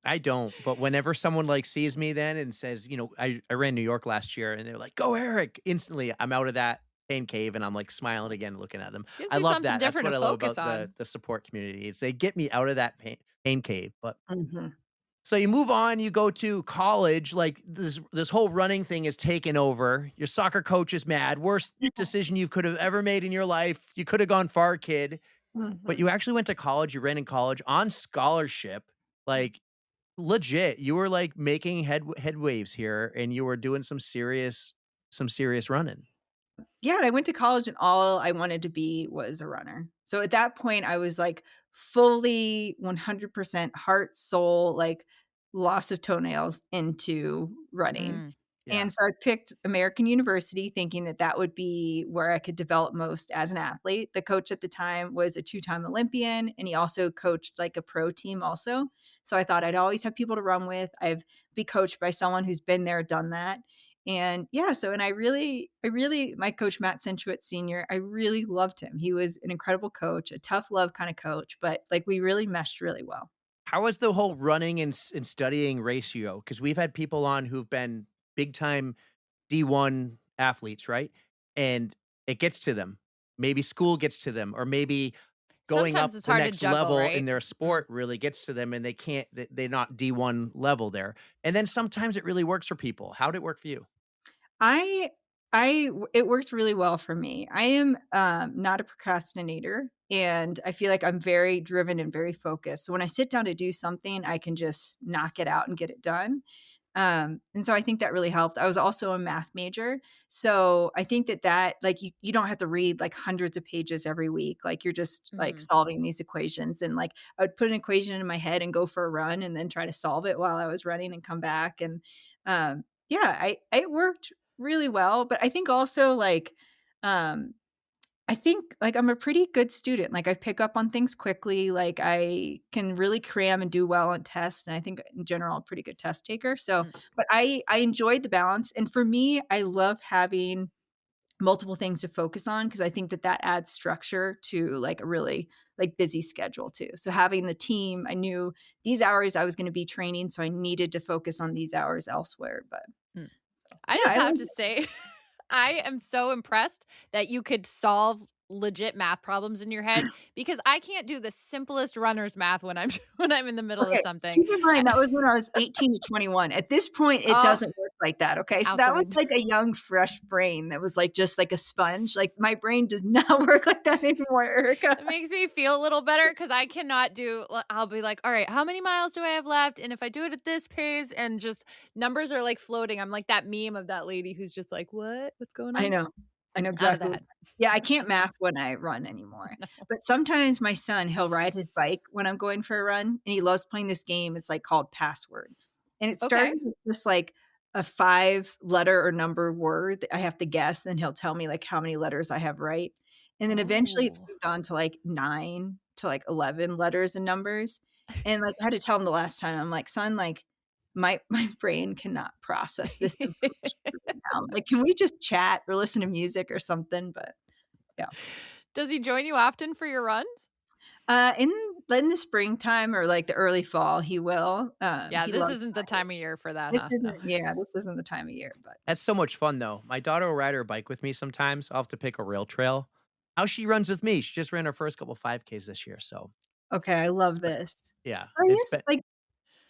I don't, but whenever someone, sees me then and says, I ran New York last year, and they're like, "Go, Eric." Instantly, I'm out of that pain cave, and I'm, smiling again, looking at them. Gives I you love something that. That's different what to I love focus about on. the support community is they get me out of that pain cave, but Mhm. so you move on, you go to college, this whole running thing is taken over. Your soccer coach is mad. Worst decision you could have ever made in your life. You could have gone far, kid. But Mhm. you actually went to college, you ran in college on scholarship. Like, legit, you were, making head waves here, and you were doing some serious running. Yeah, I went to college, and all I wanted to be was a runner. So at that point, I was like fully 100% heart, soul, like loss of toenails into running. Mm. Yeah. And so I picked American University thinking that that would be where I could develop most as an athlete. The coach at the time was a two-time Olympian, and he also coached like a pro team also. So I thought I'd always have people to run with. I've be coached by someone who's been there, done that. And yeah, so and I really my coach Matt Centuit Sr., I really loved him. He was an incredible coach, a tough love kind of coach, but like we really meshed really well. How was the whole running and studying ratio? Because we've had people on who've been big time D1 athletes, right? And it gets to them. Maybe school gets to them, or maybe going Sometimes up it's the hard to next juggle, level in right? their Mm. sport really gets to them, and they can't, they're not D1 level there. And then sometimes it really works for people. How did it work for you? I it worked really well for me. I am not a procrastinator, and I feel like I'm very driven and very focused. So when I sit down to do something, I can just knock it out and get it done. And so I think that really helped. I was also a math major. So I think that like you don't have to read like hundreds of pages every week. Like you're just like Mhm. solving these equations. And like I would put an equation in my head and go for a run and then try to solve it while I was running and come back. And yeah, it worked really well. But I think also um I think, like, I'm a pretty good student, like, I pick up on things quickly, like, I can really cram and do well on tests, and I think in general, I'm a pretty good test taker, so Mm. but I enjoyed the balance, and for me, I love having multiple things to focus on because I think that that adds structure to, like, a really, like, busy schedule too, so having the team, I knew these hours I was gonna be training, so I needed to focus on these hours elsewhere, but Mm. so, I yeah, just I have loved to it. say, I am so impressed that you could solve legit math problems in your head because I can't do the simplest runner's math when I'm when I'm in the middle of Okay, something. keep in mind that was when I was 18 to 21. At this point, it Oh, doesn't work like that, okay? So out the that was window. like a young, fresh brain that was like just like a sponge. Like my brain does not work like that anymore, Erica. It makes me feel a little better because I cannot do I'll be like, "All right, how many miles do I have left? And if I do it at this pace," and just numbers are, like, floating. I'm like that meme of that lady who's just like, "What? What's going I on?" know. I know Out of exactly what that. yeah, I can't math when I run anymore. No. But sometimes my son, he'll ride his bike when I'm going for a run, and he loves playing this game. It's like called Password. And it Okay. started with just like a 5 letter or number word that I have to guess, and he'll tell me like how many letters I have right. And then eventually it's Oh. moved on to like 9 to like 11 letters and numbers. And like I had to tell him the last time, I'm like, son, like my brain cannot process this information right now. Like, can we just chat or listen to music or something? But yeah. Does he join you often for your runs? In the springtime or like the early fall, he will. Yeah, He this loves isn't the time of year for that, this huh? No. isn't yeah, this isn't the time of year, but That's so much fun, though. My daughter will ride her bike with me sometimes. I'll have to pick a rail trail. How she runs with me. She just ran her first couple 5Ks this year. So, okay, I it's love been, this. yeah, Oh, it's yes, been, like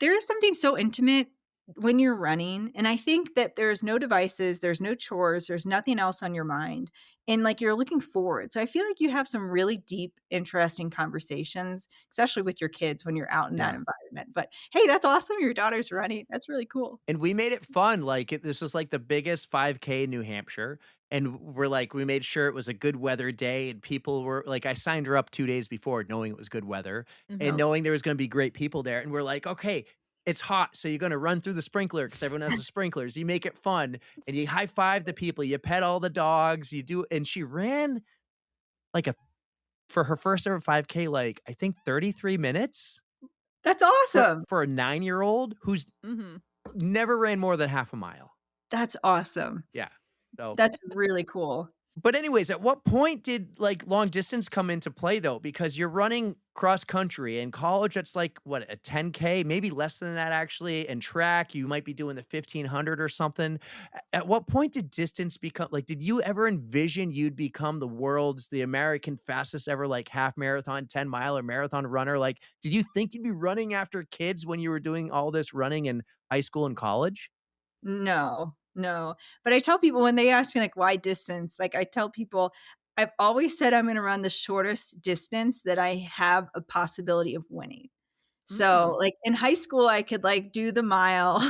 there is something so intimate when you're running, and I think that there's no devices, there's no chores, there's nothing else on your mind, and, like, you're looking forward. So I feel like you have some really deep, interesting conversations, especially with your kids when you're out in that yeah. environment. But, hey, that's awesome your daughter's running. That's really cool. And we made it fun. Like, this was like the biggest 5K in New Hampshire. And we made sure it was a good weather day. And people were like, I signed her up 2 days before knowing it was good weather and Mhm. knowing there was going to be great people there. And we're like, okay, it's hot. So you're going to run through the sprinkler because everyone has the sprinklers. You make it fun and you high five the people, you pet all the dogs, you do. And she ran like for her first ever 5K, like, I think 33 minutes That's awesome. for a 9-year-old who's Mhm. never ran more than half a mile. That's awesome. Yeah. So, That's really cool. but anyways, at what point did like long distance come into play though? Because you're running cross country in college, that's like what, a 10K, maybe less than that actually. And track, you might be doing the 1500 or something. At what point did distance become like, did you ever envision you'd become the American fastest ever, like half marathon, 10 mile or marathon runner? Like, did you think you'd be running after kids when you were doing all this running in high school and college? No, no. But I tell people when they ask me, like, why distance? Like, I tell people, I've always said I'm gonna run the shortest distance that I have a possibility of winning. So, Mm. like, in high school, I could, like, do the mile.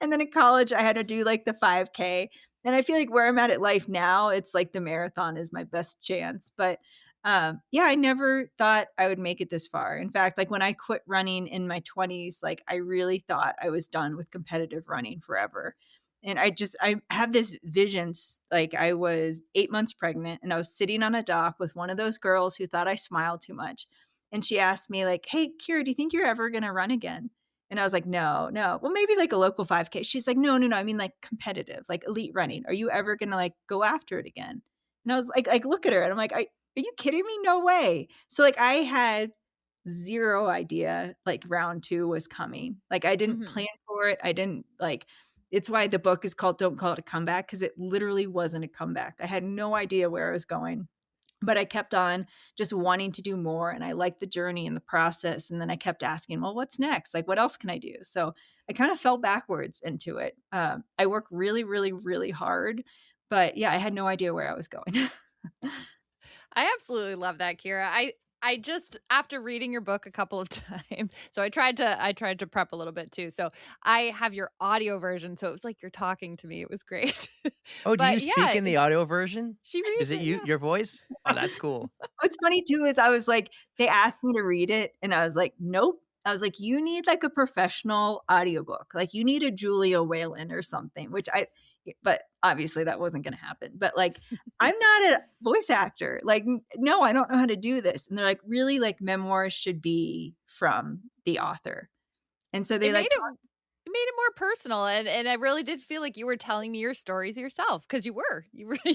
And then in college, I had to do, like, the 5K. And I feel like where I'm at life now, it's like the marathon is my best chance. But, yeah, I never thought I would make it this far. In fact, like, when I quit running in my 20s, like, I really thought I was done with competitive running forever. And I have this vision, like, I was 8 months pregnant, and I was sitting on a dock with one of those girls who thought I smiled too much. And she asked me, like, "Hey, Kira, do you think you're ever gonna run again?" And I was like, "No, no. Well, maybe like a local 5K." She's like, "No, no, no. I mean like competitive, like elite running. Are you ever gonna like go after it again?" And I was like look at her and I'm like, Are you kidding me? No way." So like I had zero idea like round two was coming. Like I didn't Mhm. plan for it. I didn't like it's why the book is called Don't Call It a Comeback, because it literally wasn't a comeback. I had no idea where I was going. But I kept on just wanting to do more, and I liked the journey and the process, and then I kept asking, "Well, what's next? Like, what else can I do?" So, I kind of fell backwards into it. I work really, really, really hard, but yeah, I had no idea where I was going. I absolutely love that, Kira. I just after reading your book a couple of times, so I tried to prep a little bit too. So I have your audio version, so it was like you're talking to me. It was great. Oh, do you But speak yeah, in the audio version? she Is reads it it. you, Yeah. your voice? Oh, that's cool. What's funny too is I was like they asked me to read it, and I was like, "Nope." I was like, "You need like a professional audiobook. Like you need a Julia Whalen or something," which I but obviously that wasn't going to happen. But like I'm not a voice actor. Like no, I don't know how to do this. And they're like, "Really like memoirs should be from the author." And so they It made like it more personal, and I really did feel like you were telling me your stories yourself because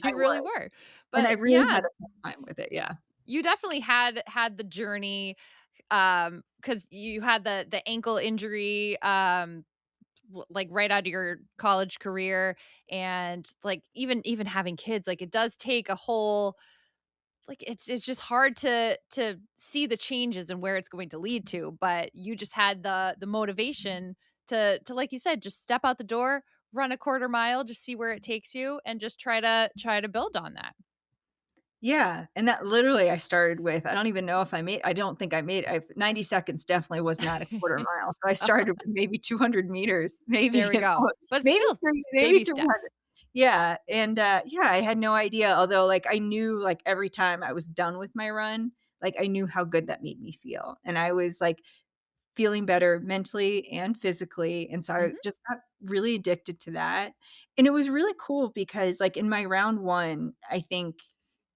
I you really was. were. And I But really yeah, had a fun time with it. Yeah. you definitely had the journey, because you had the ankle injury, like right out of your college career, and like even having kids, like it does take a whole, like it's just hard to see the changes and where it's going to lead to, but you just had the motivation to like you said, just step out the door, run a quarter mile, just see where it takes you, and just try to build on that. Yeah, and that literally I started with I don't even know if I don't think I made I 90 seconds definitely was not a quarter mile, so I started with maybe 200 meters, maybe There we at go. most, But maybe still, 3 maybe baby 300. steps. Yeah, and, yeah, I had no idea, although, like, I knew, like, every time I was done with my run, like, I knew how good that made me feel, and I was, like, feeling better mentally and physically, and so I Mhm. just got really addicted to that, and it was really cool because, like, in my round 1, I think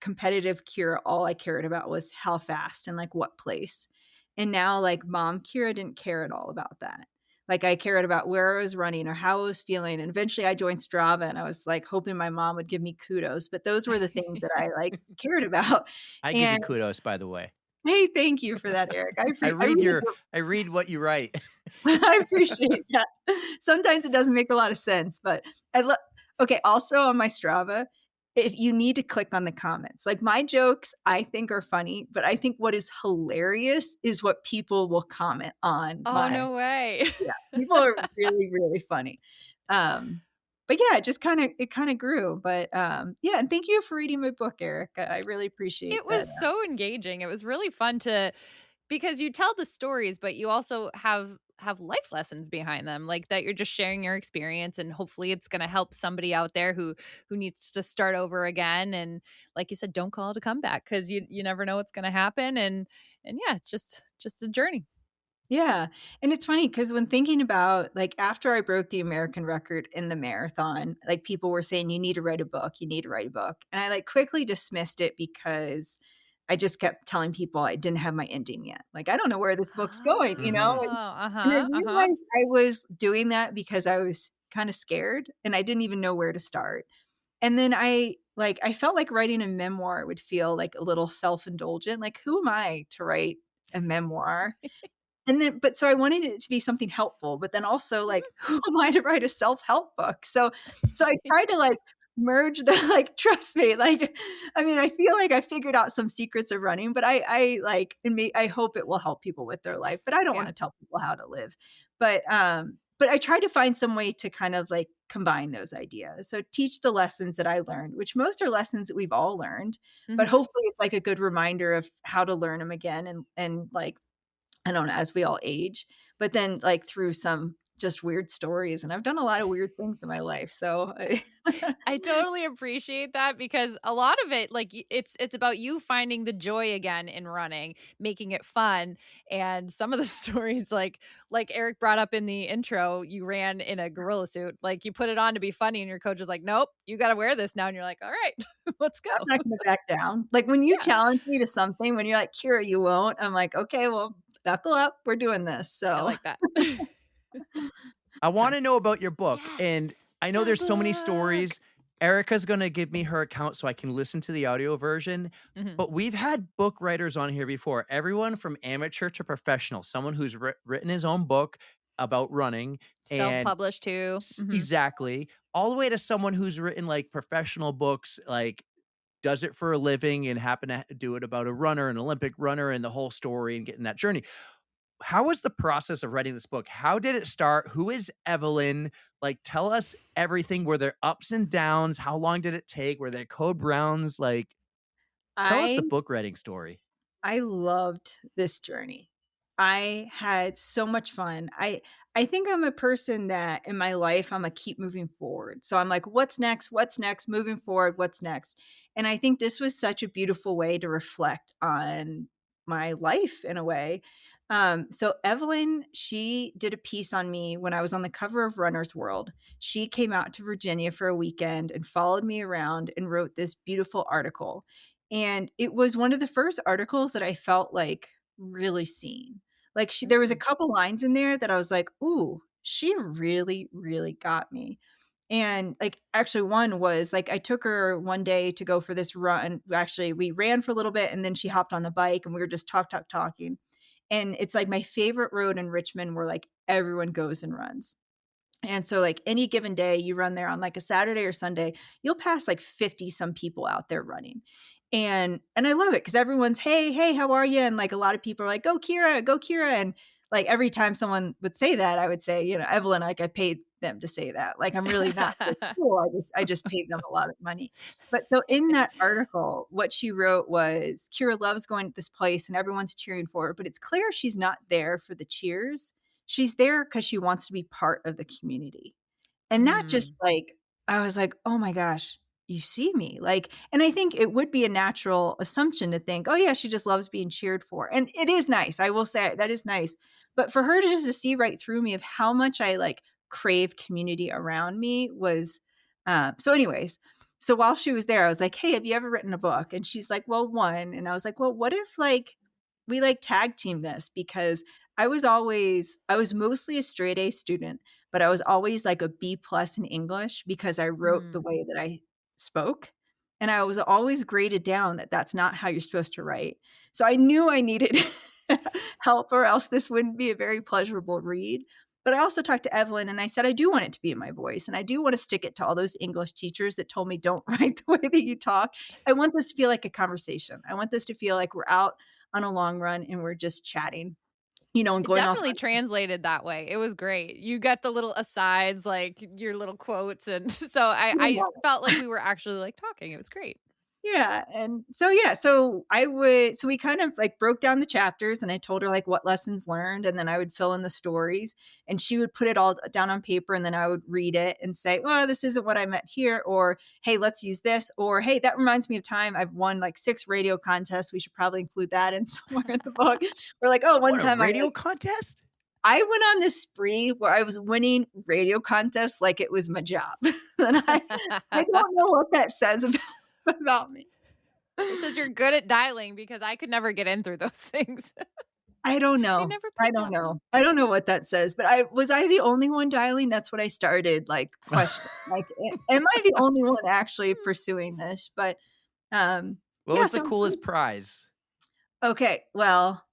competitive Kira, all I cared about was how fast and, like, what place, and now, like, mom Kira didn't care at all about that. Like I cared about where I was running or how I was feeling. And eventually I joined Strava and I was like hoping my mom would give me kudos. But those were the things that I like cared about. I give you And kudos, by the way. hey, thank you for that, Eric. I I read really your I read what you write. I appreciate that. Sometimes it doesn't make a lot of sense, but I love. Okay, also on my Strava, if you need to click on the comments, like my jokes, I think are funny, but I think what is hilarious is what people will comment on Oh, my. no way. Yeah, people are really, really funny. But yeah, it kind of grew. But yeah, and thank you for reading my book, Eric. I really appreciate It that. was so engaging. It was really fun to because you tell the stories, but you also have life lessons behind them, like that you're just sharing your experience and hopefully it's going to help somebody out there who needs to start over again and like you said, don't call it a comeback cuz you never know what's going to happen and yeah, it's just a journey. Yeah. And it's funny because when thinking about like after I broke the American record in the marathon, like people were saying, you need to write a book, you need to write a book. And I like quickly dismissed it because I just kept telling people I didn't have my ending yet. Like, I don't know where this book's going, you know? Mhm. Oh, And I uh-huh, uh-huh. realized I was doing that because I was kind of scared and I didn't even know where to start. And then I felt like writing a memoir would feel like a little self-indulgent. Like, who am I to write a memoir? And then but so I wanted it to be something helpful, but then also, like, who am I to write a self-help book? So I tried to, like, merge the like, trust me, like, I mean, I feel like I figured out some secrets of running, but like, I hope it will help people with their life, but I don't Yeah. wanna tell people how to live. But I tried to find some way to kind of, like, combine those ideas. So teach the lessons that I learned, which most are lessons that we've all learned, but Mhm. hopefully it's, like, a good reminder of how to learn them again and, like, I don't know, as we all age, but then, like, through some just weird stories, and I've done a lot of weird things in my life, so I I totally appreciate that because a lot of it, like it's about you finding the joy again in running, making it fun. And some of the stories, like Eric brought up in the intro, you ran in a gorilla suit. Like you put it on to be funny, and your coach is like, "Nope, you got to wear this now." And you're like, "All right, let's go." I'm not gonna back down. Like, when you Yeah, challenge me to something, when you're like, "Kira, you won't," I'm like, "Okay, well, buckle up, we're doing this." I So like that. I want to know about your book, Yes, and I know the there's so many book. stories. Erica's going to give me her account so I can listen to the audio version. Mhm. But we've had book writers on here before, everyone from amateur to professional, someone who's written his own book about running and Self-published too. Mhm. exactly, all the way to someone who's written like professional books, like does it for a living and happen to do it about a runner, an Olympic runner, and the whole story and getting that journey. How was the process of writing this book? How did it start? Who is Evelyn? Like, tell us everything. Were there ups and downs? How long did it take? Were there code browns? Like, tell us I the book writing story. I loved this journey. I had so much fun. I think I'm a person that in my life I'm a keep moving forward. So I'm like, what's next? What's next? Moving forward, what's next? And I think this was such a beautiful way to reflect on my life in a way. So Evelyn, she did a piece on me when I was on the cover of Runner's World. She came out to Virginia for a weekend and followed me around and wrote this beautiful article. And it was one of the first articles that I felt like really seen. Like there was a Mm. couple lines in there that I was like, "Ooh, she really, really got me." And like actually one was like I took her one day to go for this run. Actually, we ran for a little bit and then she hopped on the bike and we were just talking. And it's like my favorite road in Richmond where like everyone goes and runs. And so, like, any given day you run there on, like, a Saturday or Sunday, you'll pass, like, 50 some people out there running. And I love it because everyone's, "Hey, hey, how are you?" And, like, a lot of people are like, go, Kira," and, like, every time someone would say that, I would say, "Evelyn, like, I paid them to say that." Like, I'm really not this cool. I just paid them a lot of money. But so in that article, what she wrote was, "Kira loves going to this place and everyone's cheering for her, but it's clear she's not there for the cheers. She's there because she wants to be part of the community." And that just, Mm. like I was like, "Oh my gosh, you see me." Like and I think it would be a natural assumption to think, "Oh, yeah, she just loves being cheered for." And it is nice, I will say that is nice. But for her to just to see right through me of how much I, like, crave community around me was, so anyways, so while she was there, I was like, "Hey, have you ever written a book?" And she's like, "Well, one." And I was like, "Well, what if, like, we, like, tag team this?" Because I was mostly a straight A student, but I was always like a B plus in English because I wrote the Mm. way that I spoke. And I was always graded down that that's not how you're supposed to write. So I knew I needed help or else this wouldn't be a very pleasurable read. But I also talked to Evelyn and I said, I do want it to be in my voice. And I do want to stick it to all those English teachers that told me, don't write the way that you talk. I want this to feel like a conversation. I want this to feel like we're out on a long run and we're just chatting, and It going off definitely on translated that way. It was great. You got the little asides, like your little quotes, and so I felt like we were actually like talking. It was great. Yeah, and so we kind of like broke down the chapters and I told her like what lessons learned and then I would fill in the stories and she would put it all down on paper and then I would read it and say, "Well, this isn't what I meant here," or "Hey, let's use this," or "Hey, that reminds me of time I've won like 6 radio contests. We should probably include that in somewhere in the book." Or like, "Oh, one What, a time radio contest? I went on this spree where I was winning radio contests like it was my job." And I don't know what that says about me. It says you're good at dialing because I could never get in through those things. I don't I know. never I picked don't up. know. I don't know what that says, but I the only one dialing? That's what I started like questioning. Like, am I the only one actually pursuing this? But What yeah, was the so coolest prize? okay, well,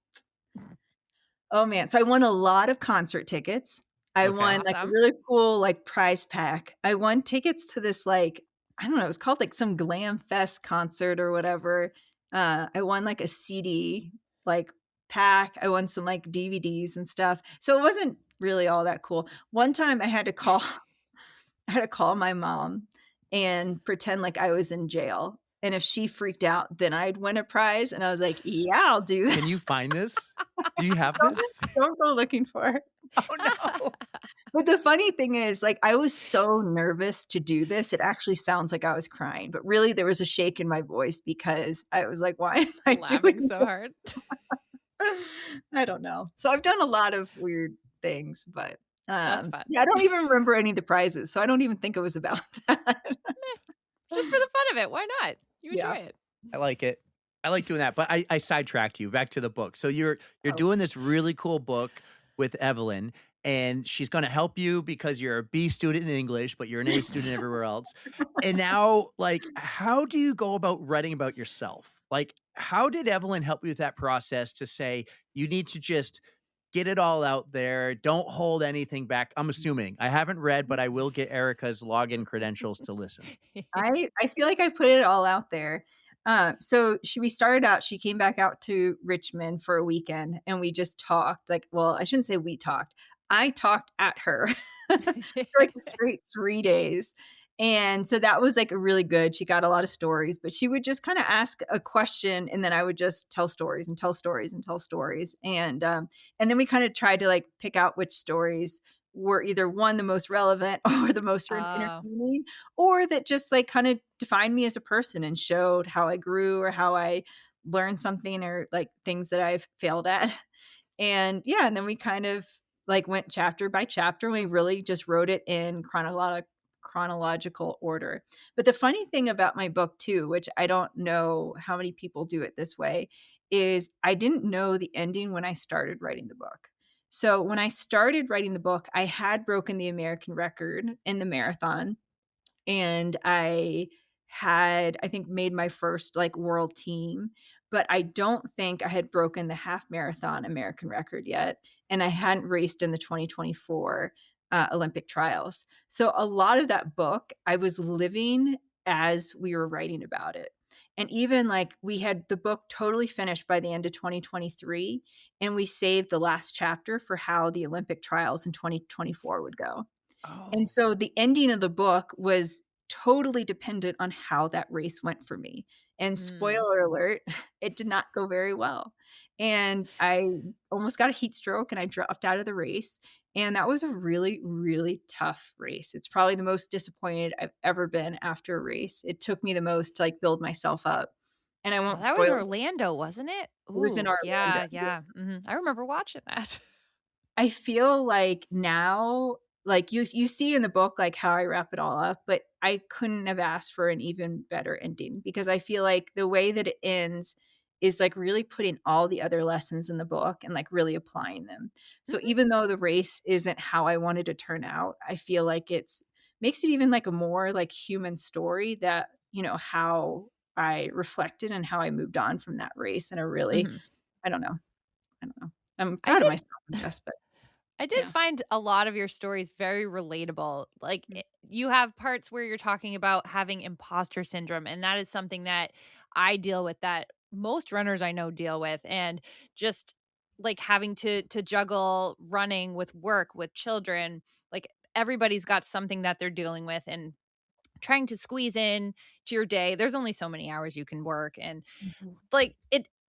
oh man. So I won a lot of concert tickets. I Okay. won like a Awesome. really cool like prize pack. I won tickets to this like, I don't know, it was called like some glam fest concert or whatever. I won like a CD like pack. I won some like DVDs and stuff. So it wasn't really all that cool. One time I had to call I had to call my mom and pretend like I was in jail. And if she freaked out, then I'd win a prize. And I was like, yeah, I'll do that. Can you find this? Do you have this? Don't go looking for it. Oh no. But the funny thing is, like, I was so nervous to do this. It actually sounds like I was crying, but really there was a shake in my voice because I was like, why am I Laughing doing so this? hard. I don't know. So I've done a lot of weird things, but That's fun. yeah, I don't even remember any of the prizes. So I don't even think it was about that. Just for the fun of it. Why not? You Yeah. enjoy it. I like it. I like doing that, but I sidetracked you back to the book. So you're Oh. doing this really cool book with Evelyn, and she's going to help you because you're a B student in English, but you're an A student everywhere else. And now, like, how do you go about writing about yourself? Like, how did Evelyn help you with that process to say you need to just get it all out there? Don't hold anything back. I'm assuming I haven't read, but I will get Erica's login credentials to listen. I feel like I put it all out there. We started out, she came back out to Richmond for a weekend and we just talked like, well, I shouldn't say we talked. I talked at her for like a straight 3 days. And so that was like a really good. She got a lot of stories, but she would just kind of ask a question and then I would just tell stories and tell stories and tell stories. And then we kind of tried to like pick out which stories were either one the most relevant or the most Oh. entertaining or that just like kind of defined me as a person and showed how I grew or how I learned something or like things that I've failed at. And yeah, and then we kind of like went chapter by chapter. We really just wrote it in chronological order. But the funny thing about my book too, which I don't know how many people do it this way, is I didn't know the ending when I started writing the book. So when I started writing the book, I had broken the American record in the marathon and I had, I think, made my first like world team, but I don't think I had broken the half marathon American record yet. And I hadn't raced in the 2024 Olympic trials. So a lot of that book, I was living as we were writing about it. And even like we had the book totally finished by the end of 2023, and we saved the last chapter for how the Olympic trials in 2024 would go. Oh. And so the ending of the book was totally dependent on how that race went for me. And spoiler alert, it did not go very well. And I almost got a heat stroke and I dropped out of the race. And that was a really, really tough race. It's probably the most disappointed I've ever been after a race. It took me the most to like build myself up. And I won't That was spoil it. Orlando, wasn't it? It was in Ooh, Orlando. yeah. I remember watching that. I feel like now, like you see in the book, like how I wrap it all up, but I couldn't have asked for an even better ending because I feel like the way that it ends is like really putting all the other lessons in the book and like really applying them. So Mhm. even though the race isn't how I wanted to turn out, I feel like it's makes it even like a more like human story that, how I reflected and how I moved on from that race in a really, Mhm. I don't know. I don't know. I'm I proud of did myself, I guess, but I did yeah. find a lot of your stories very relatable. Like Mm. you have parts where you're talking about having imposter syndrome, and that is something that I deal with, that most runners I know deal with, and just like having to juggle running with work, with children. Like everybody's got something that they're dealing with, and trying to squeeze in to your day. There's only so many hours you can work, and Mhm. like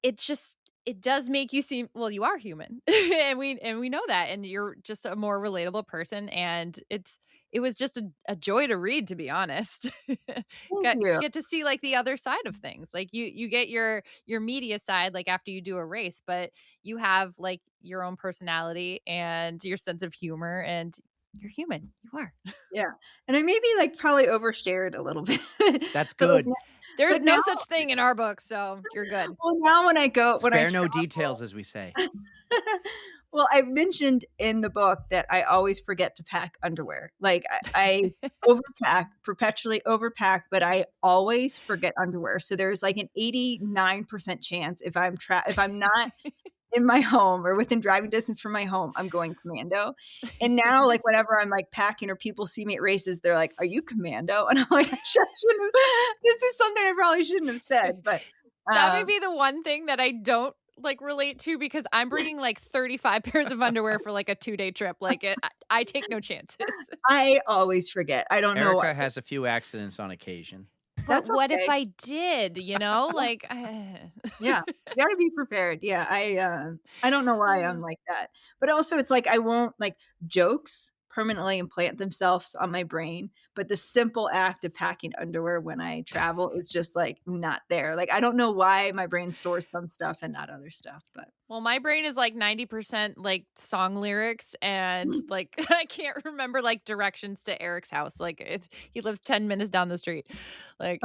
it just it does make you seem, well, you are human. And we know that, and you're just a more relatable person, and it was just a joy to read, to be honest. Thank get you. get to see like the other side of things. Like you get your media side like after you do a race, but you have like your own personality and your sense of humor, and you're human. You are. Yeah. And I maybe like probably overshared a little bit. That's But like good. There's but now no such thing in our book, so you're good. well, now when I Spare no travel details, as we say. well, I mentioned in the book that I always forget to pack underwear. Like I overpack, perpetually overpack, but I always forget underwear. So there's like an 89% chance if I'm not in my home or within driving distance from my home, I'm going commando. And now, like, whenever I'm like packing or people see me at races, they're like, "Are you commando?" And I'm like, shouldn't have, this is something I probably shouldn't have said, but That may um, be the one thing that I don't, like, relate to, because I'm bringing, like, 35 pairs of underwear for, like, a 2-day trip. Like, I take no chances. I always forget. I don't know why. Erica has a few accidents on occasion. But That's what if okay. I did, you know? Yeah, Like, yeah. You gotta be prepared. Yeah, I don't know why I'm like that. But also it's like I won't like jokes permanently implant themselves on my brain, but the simple act of packing underwear when I travel is just like not there. Like I don't know why my brain stores some stuff and not other stuff, but well, my brain is, like, 90%, like, song lyrics, and, like, I can't remember, like, directions to Eric's house. Like, he lives 10 minutes down the street. Like,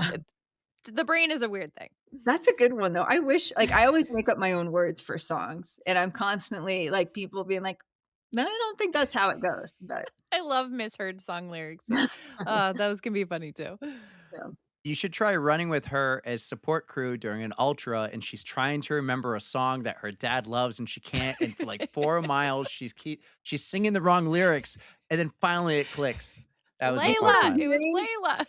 the brain is a weird thing. that's a good one though. I wish like I always make up my own words for songs and I'm constantly like people being like, "No, I don't think that's how it goes." But I love misheard song lyrics. Those can be funny too. yeah. You should try running with her as support crew during an ultra, and she's trying to remember a song that her dad loves, and she can't. And for like 4 miles, she's singing the wrong lyrics, and then finally it clicks. That was a fun Layla, time. it was Layla.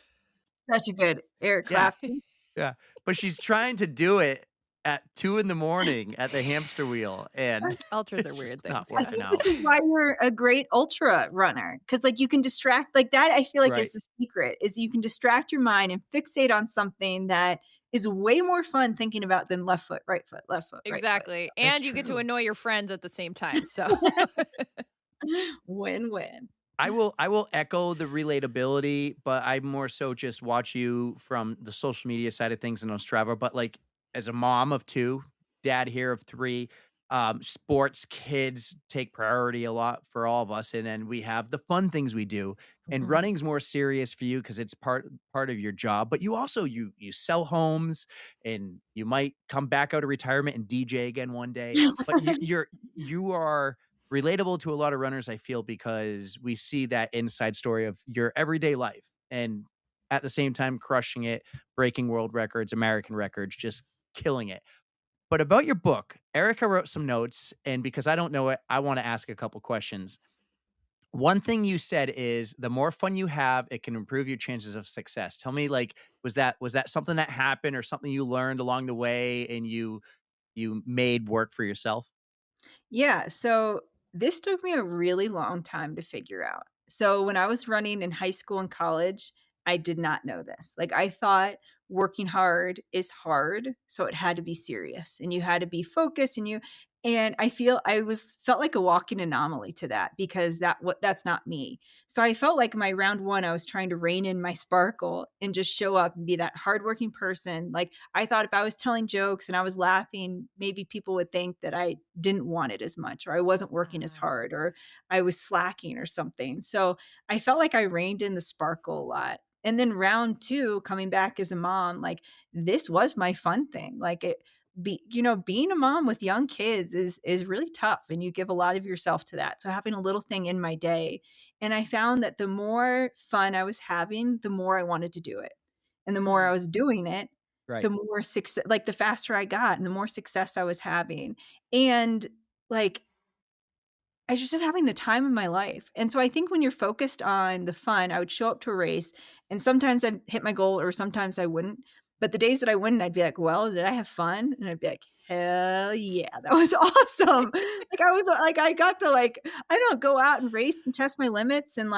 Such a good Eric Yeah, Clapton. yeah. But she's trying to do it at 2 in the morning at the hamster wheel, and Ultras are it's weird just things, not I yeah. working think out. this is why you're a great ultra runner because like you can distract like that. I feel like Right. is the secret is you can distract your mind and fixate on something that is way more fun thinking about than left foot, right foot, left foot, right foot. Exactly, That's and you get to true. annoy your friends at the same time, so So win-win. I will echo the relatability, but I more so just watch you from the social media side of things and on Strava. But like as a mom of two, dad here of three, sports, kids take priority a lot for all of us. And then we have the fun things we do. And Mhm. running's more serious for you because it's part of your job. But you also you sell homes and you might come back out of retirement and DJ again one day. But you are relatable to a lot of runners, I feel, because we see that inside story of your everyday life and at the same time crushing it, breaking world records, American records, just killing it. But about your book, Erica wrote some notes, and because I don't know it, I want to ask a couple questions. One thing you said is the more fun you have, it can improve your chances of success. Tell me, like, was that something that happened or something you learned along the way and you made work for yourself? Yeah, so this took me a really long time to figure out. So when I was running in high school and college, I did not know this. Like I thought working hard is hard, so it had to be serious and you had to be focused and I feel I was felt like a walking anomaly to that because that's not me. So I felt like my round 1 I was trying to rein in my sparkle and just show up and be that hardworking person. Like I thought if I was telling jokes and I was laughing, maybe people would think that I didn't want it as much, or I wasn't working as hard, or I was slacking or something. So I felt like I reined in the sparkle a lot. And then round 2, coming back as a mom, like this was my fun thing. Like being a mom with young kids is really tough, and you give a lot of yourself to that. So having a little thing in my day, and I found that the more fun I was having, the more I wanted to do it. And the more I was doing it, Right. the more success, like the faster I got and the more success I was having. And like I was just having the time of my life. And so I think when you're focused on the fun, I would show up to a race and sometimes I'd hit my goal or sometimes I wouldn't. But the days that I wouldn't, I'd be like, well, did I have fun? And I'd be like, hell yeah, that was awesome. I got to I don't go out and race and test my limits and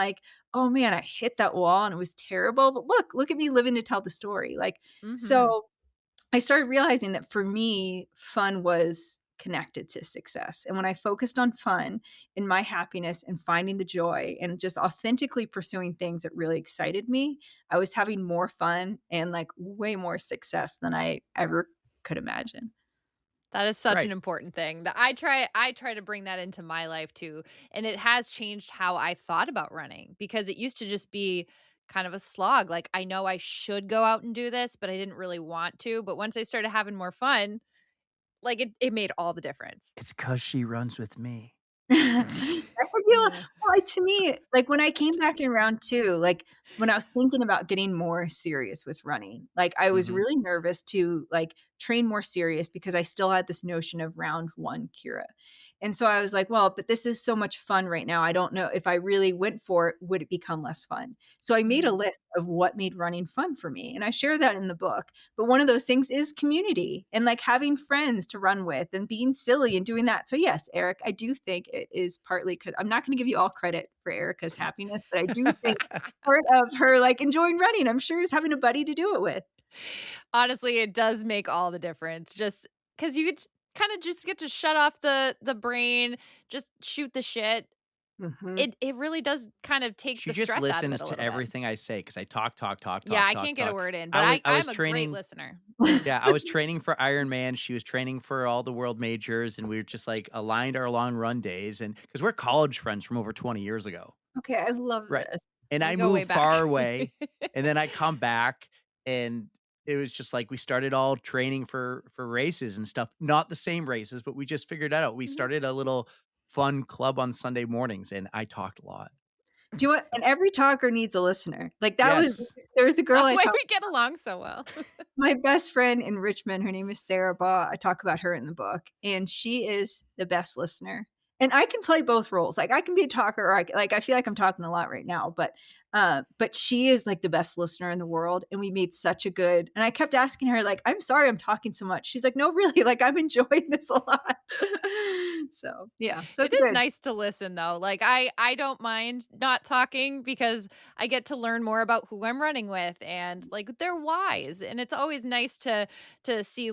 oh man, I hit that wall and it was terrible. But look at me living to tell the story. Mhm. So I started realizing that for me, fun was connected to success. And when I focused on fun and my happiness and finding the joy and just authentically pursuing things that really excited me, I was having more fun and way more success than I ever could imagine. That is such an Right. important thing. That I try to bring that into my life too, and it has changed how I thought about running because it used to just be kind of a slog. Like I know I should go out and do this, but I didn't really want to. But once I started having more fun, like it made all the difference. It's because she runs with me. I feel Yeah. to me, when I came back in round 2, when I was thinking about getting more serious with running, I was Mhm. really nervous to, train more serious because I still had this notion of round 1 Kira. And so I was like, "Well, but this is so much fun right now. I don't know if I really went for it, would it become less fun?" So I made a Mhm. list of what made running fun for me, and I share that in the book. But one of those things is community and, having friends to run with and being silly and doing that. So, yes, Eric, I do think it is partly because 'cause I'm not gonna give you all credit for Erica's happiness, but I do think part of her, enjoying running, I'm sure, is having a buddy to do it with. Honestly, it does make all the difference. Just because you kind of just get to shut off the brain, just shoot the shit. Mhm. It really does kind of take She the just stress out of it listens a to little bit. everything I say because I talk, talk, talk, Yeah, talk, I talk, can't get a talk. word in, but I was I'm a great training. listener. Yeah, I was training for Ironman. She was training for all the world majors, and we were just aligned our long run days, and because we're college friends from over 20 years ago. Okay, I love Right. this. And We I go way moved back. far away, and then I come back, and it was just we started all training for races and stuff. Not the same races, but we just figured that out. We Mhm. started a little fun club on Sunday mornings, and I talked a lot. Do you want and every talker needs a listener. That was Yes. there was a girl That's I why talked we get along so well. my best friend in Richmond, her name is Sarah Baugh. I talk about her in the book, and she is the best listener. And I can play both roles. I can be a talker, or I feel like I'm talking a lot right now, but she is the best listener in the world. And we made such a good. And I kept asking her, I'm sorry, I'm talking so much. She's like, no, really, I'm enjoying this a lot. So yeah, so It it's is good. nice to listen though. Like I don't mind not talking because I get to learn more about who I'm running with and their whys. And it's always nice to see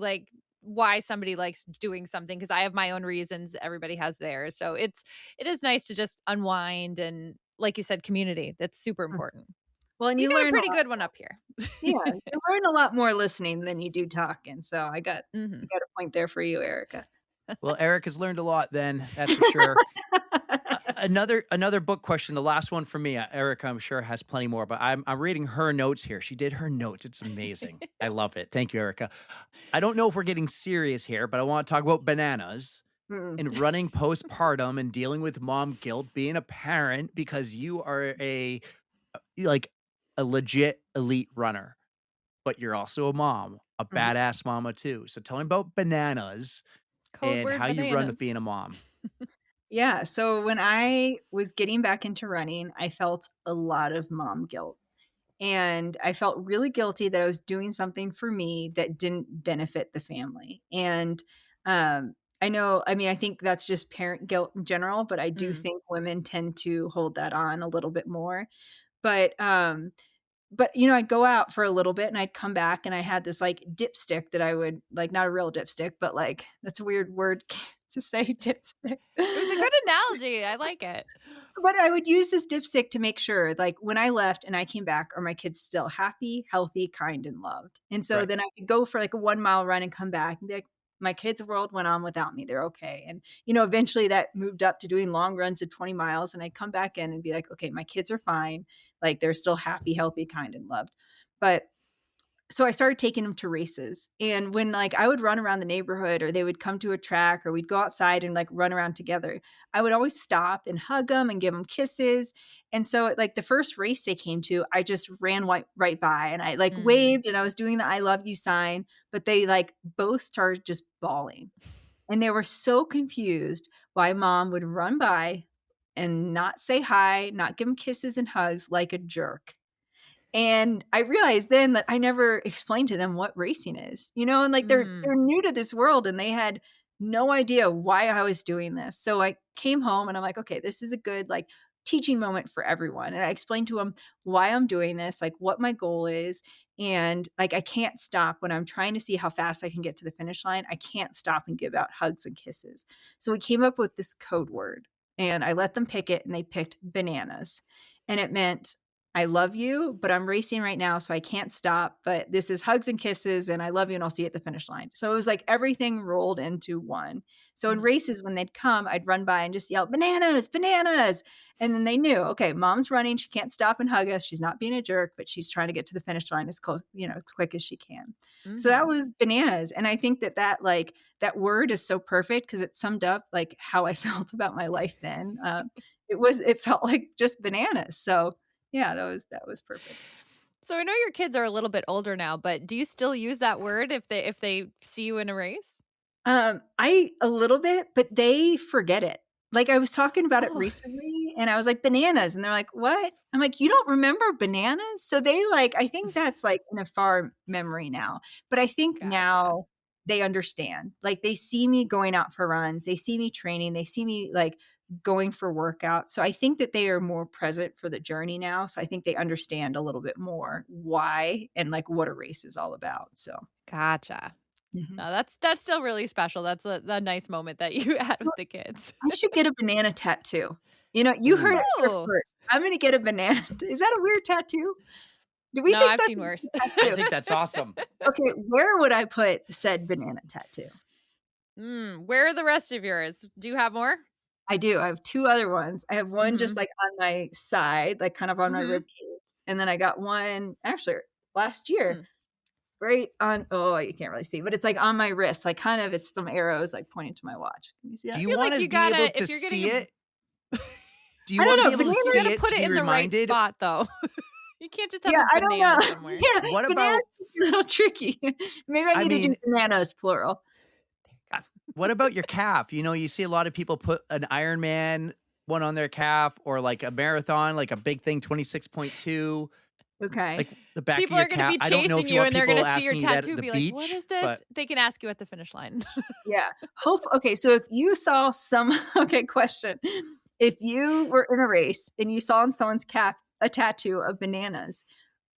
why somebody likes doing something because I have my own reasons, everybody has theirs. So it is nice to just unwind and like you said, community. That's super important. Well, and You you got a learn a pretty lot. good one up here. Yeah, you learn a lot more listening than you do talking. So I Mhm. got a point there for you, Erica. Well, Eric has learned a lot then, that's for sure. Another book question, the last one for me. Erica, I'm sure has plenty more, but I'm reading her notes here. She did her notes. It's amazing. I love it. Thank you, Erica. I don't know if we're getting serious here, but I want to talk about bananas Mm. and running postpartum and dealing with mom guilt, being a parent because you are like a legit elite runner, but you're also a mom, a Mhm. badass mama too. So tell me about bananas Code and word how you run with bananas. being a mom. Yeah, so when I was getting back into running, I felt a lot of mom guilt. And I felt really guilty that I was doing something for me that didn't benefit the family. And I think that's just parent guilt in general, but I do Mm. think women tend to hold that on a little bit more. But I'd go out for a little bit and I'd come back and I had this dipstick that I would not a real dipstick, but that's a weird word to say, dipstick. It was a good analogy. I like it. But I would use this dipstick to make sure, when I left and I came back, are my kids still happy, healthy, kind, and loved? And so Right. then I could go for a 1 mile run and come back and be like, my kids' world went on without me. They're okay. And, eventually that moved up to doing long runs of 20 miles. And I'd come back in and be like, okay, my kids are fine. They're still happy, healthy, kind, and loved. But so I started taking them to races. And when like I would run around the neighborhood or they would come to a track or we'd go outside and like run around together, I would always stop and hug them and give them kisses. And so at like the first race they came to, I just ran right by and I like waved and I was doing the I love you sign, but they like both started just bawling. And they were so confused why mom would run by and not say hi, not give them kisses and hugs like a jerk. And I realized then that I never explained to them what racing is, and like they're new to this world and they had no idea why I was doing this. So I came home and I'm like, okay, this is a good like teaching moment for everyone. And I explained to them why I'm doing this, like what my goal is. And like I can't stop when I'm trying to see how fast I can get to the finish line. I can't stop and give out hugs and kisses. So we came up with this code word and I let them pick it and they picked bananas. And it meant I love you, but I'm racing right now, so I can't stop. But this is hugs and kisses, and I love you, and I'll see you at the finish line. So it was like everything rolled into one. So in races, when they'd come, I'd run by and just yell, bananas, bananas. And then they knew, okay, mom's running. She can't stop and hug us. She's not being a jerk, but she's trying to get to the finish line as close, as quick as she can. So that was bananas. And I think that like that word is so perfect because it summed up like how I felt about my life then. It felt like just bananas. So yeah, that was perfect. So I know your kids are a little bit older now, but do you still use that word if they see you in a race? I a little bit, but they forget it. Like I was talking about it recently and I was like bananas and they're like, "What?" I'm like, "You don't remember bananas?" So they like I think that's like in a far memory now. But I think now they understand. Like they see me going out for runs, they see me training, they see me like going for workouts. So I think that they are more present for the journey now. So I think they understand a little bit more why and like what a race is all about. So Gotcha. mhm. No, that's still really special. That's a nice moment that you had with the kids. I should get a banana tattoo. You heard it here Oh. first. I'm gonna get a banana. Is that a weird tattoo? Do we No, think I've that's seen a worse. weird I tattoo? think that's awesome. Okay, where would I put said banana tattoo? Where are the rest of yours? Do you have more? I do. I have 2 other ones. I have one just, like, on my side, like, kind of on my rib cage, and then I got one actually last year, right on you can't really see, but it's, like, on my wrist, like, kind of it's some arrows, like, pointing to my watch. Can you see Do that? you feel like want to you be able gotta to if you're see getting a it? Do you I want to don't be know, able to You see gotta it put to it be in the right reminded? spot, though. You can't just have Yeah, a I don't know. banana somewhere. Yeah, What bananas about is a little tricky. Maybe I I need to do mean, bananas plural. what about your calf? You see a lot of people put an Ironman one on their calf or like a marathon, like a big thing, 26.2, Okay. like the back of People your are gonna calf. be I don't know if chasing you you, want and they're people gonna see your asking you that at tattoo, the be like, "What beach, is this?" but They can ask you at the finish line. Yeah. Okay, so if you saw okay, question. If you were in a race and you saw on someone's calf a tattoo of bananas,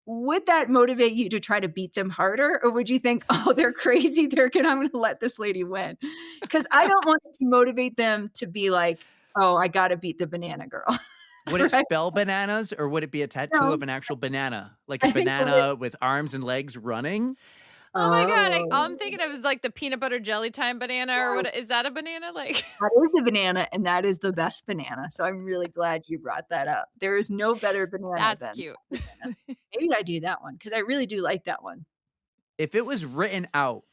would that motivate you to try to beat them harder? Or would you think, oh, they're crazy, I'm gonna let this lady win? Because I don't want it to motivate them to be like, oh, I gotta beat the banana girl. would it Right? spell bananas or would it be a tattoo No, of an actual banana? Like a I think that banana with arms and legs running? Oh my god, all oh, I'm thinking of is, like, the peanut butter jelly time banana or what yes. is that a banana? Like That is a banana, and that is the best banana, so I'm really glad you brought that up. There is no better banana That's than cute. that banana. Maybe I do that one because I really do like that one. If it was written out,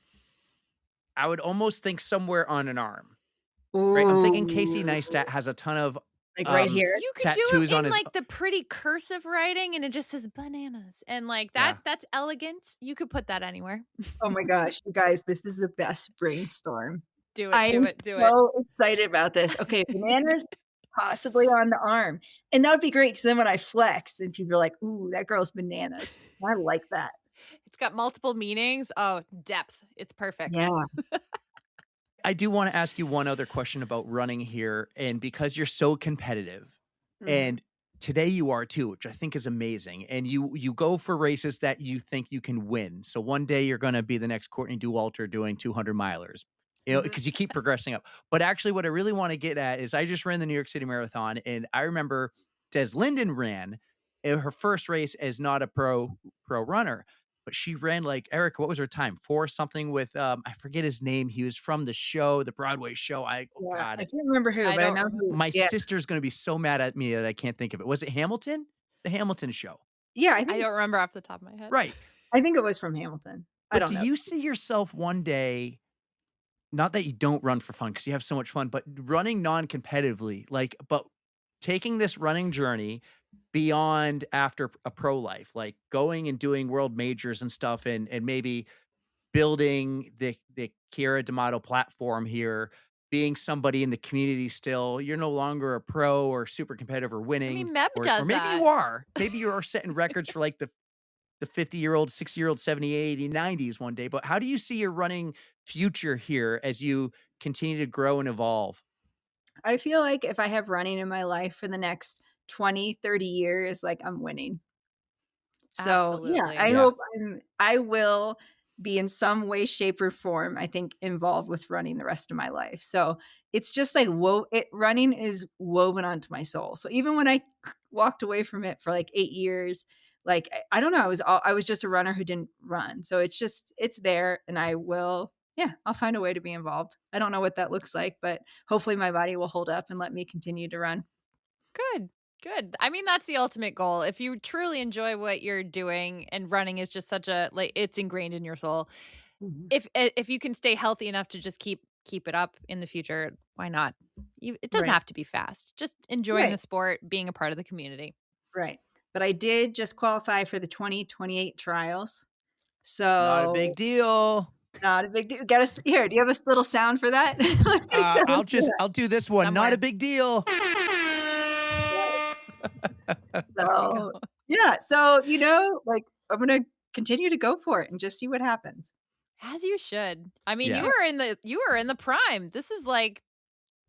I would almost think somewhere on an arm, right? I'm thinking Casey Ooh, Neistat has a ton of like right here? You could do tattoos it on in, his. like, the pretty cursive writing, and it just says bananas, and, like, Yeah. that's elegant. You could put that anywhere. Oh my gosh, you guys, this is the best brainstorm. Do it, I do am it, do it. so excited about this. Okay, bananas possibly on the arm, and that would be great because then when I flex, then people are like, "Ooh, that girl's bananas." I like that. It's got multiple meanings. Oh, depth. It's perfect. Yeah. I do want to ask you one other question about running here. And because you're so competitive, and today you are too, which I think is amazing. And you go for races that you think you can win. So one day you're going to be the next Courtney Dauwalter doing 200 milers, because you keep progressing up. But actually, what I really want to get at is I just ran the New York City Marathon, and I remember Des Linden ran her first race as not a pro runner. But she ran like Eric. What was her time? 4 something with I forget his name. He was from the show, the Broadway show. Yeah, God, I can't remember who, I but I don't know remember. who. my Yeah, sister's gonna be so mad at me that I can't think of it. Was it Hamilton? The Hamilton show, yeah, I I think don't remember off the top of my head. right? I think it was from Hamilton. I But don't do know. you see yourself one day, not that you don't run for fun because you have so much fun, but running non-competitively, like, but taking this running journey beyond after a pro life, like going and doing world majors and stuff and maybe building the Keira D'Amato platform here, being somebody in the community still. You're no longer a pro or super competitive or I winning, mean, Meb or does maybe that. you are. Maybe you are setting records for like the 50-year-old, 60-year-old, 70, 80, 90s one day. But how do you see your running future here as you continue to grow and evolve? I feel like if I have running in my life for the next 20, 30 years, like I'm winning. So, yeah, I Absolutely. Yeah. hope I will be in some way, shape, or form, I think, involved with running the rest of my life. So it's just like running is woven onto my soul. So even when I walked away from it for like 8 years, like I don't know, I was just a runner who didn't run. So it's there, and I'll find a way to be involved. I don't know what that looks like, but hopefully my body will hold up and let me continue to run. Good. Good. I mean, that's the ultimate goal. If you truly enjoy what you're doing and running is just such a like it's ingrained in your soul. Mhm. If you can stay healthy enough to just keep it up in the future, why not? It doesn't Right. have to be fast. Just enjoying the Right. sport, being a part of the community. Right. But I did just qualify for the 2028 trials. Not a So big deal. not a big deal. Get us here. Do you have a little sound for that? Let's get a sound for I'll do this one. Not a Somewhere. big deal. that. There we So go. yeah. So, like I'm gonna continue to go for it and just see what happens. As you should. I mean, Yeah. you were in the prime. This is like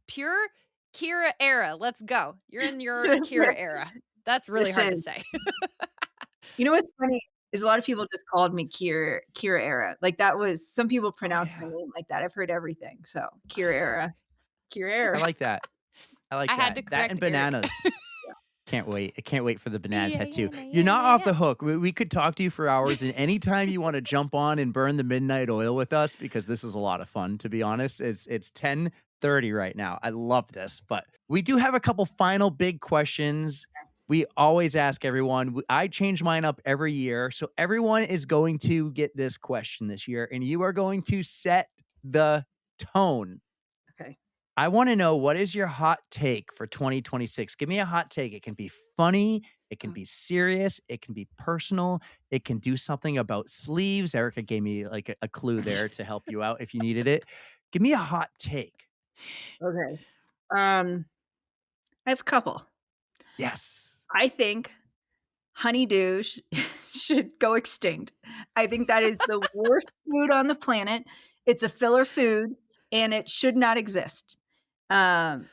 pure Kira era. Let's go. You're in your Kira era. That's really hard to Listen, say. you know what's funny is a lot of people just called me Kira Era. Like that was some people Oh pronounce my yeah. name like that. I've heard everything. So Kira Era. Kira I Era. like that. I like I had to that. That correct and Eric. bananas. Can't wait. I can't wait for the banana Yeah, tattoo. yeah, You're yeah, not yeah, off yeah. the hook. We could talk to you for hours, and anytime you want to jump on and burn the midnight oil with us, because this is a lot of fun, to be honest. It's 10:30 right now. I love this, but we do have a couple final big questions. We always ask everyone. I change mine up every year, so everyone is going to get this question this year, and you are going to set the tone. Okay. I want to know, what is your hot take for 2026? Give me a hot take. It can be funny, it can be serious, it can be personal, it can do something about sleeves. Erica gave me like a clue there to help you out if you needed it. Give me a hot take. Okay. I have a couple. Yes. I think honeydew should go extinct. I think that is the worst food on the planet. It's a filler food and it should not exist. Um,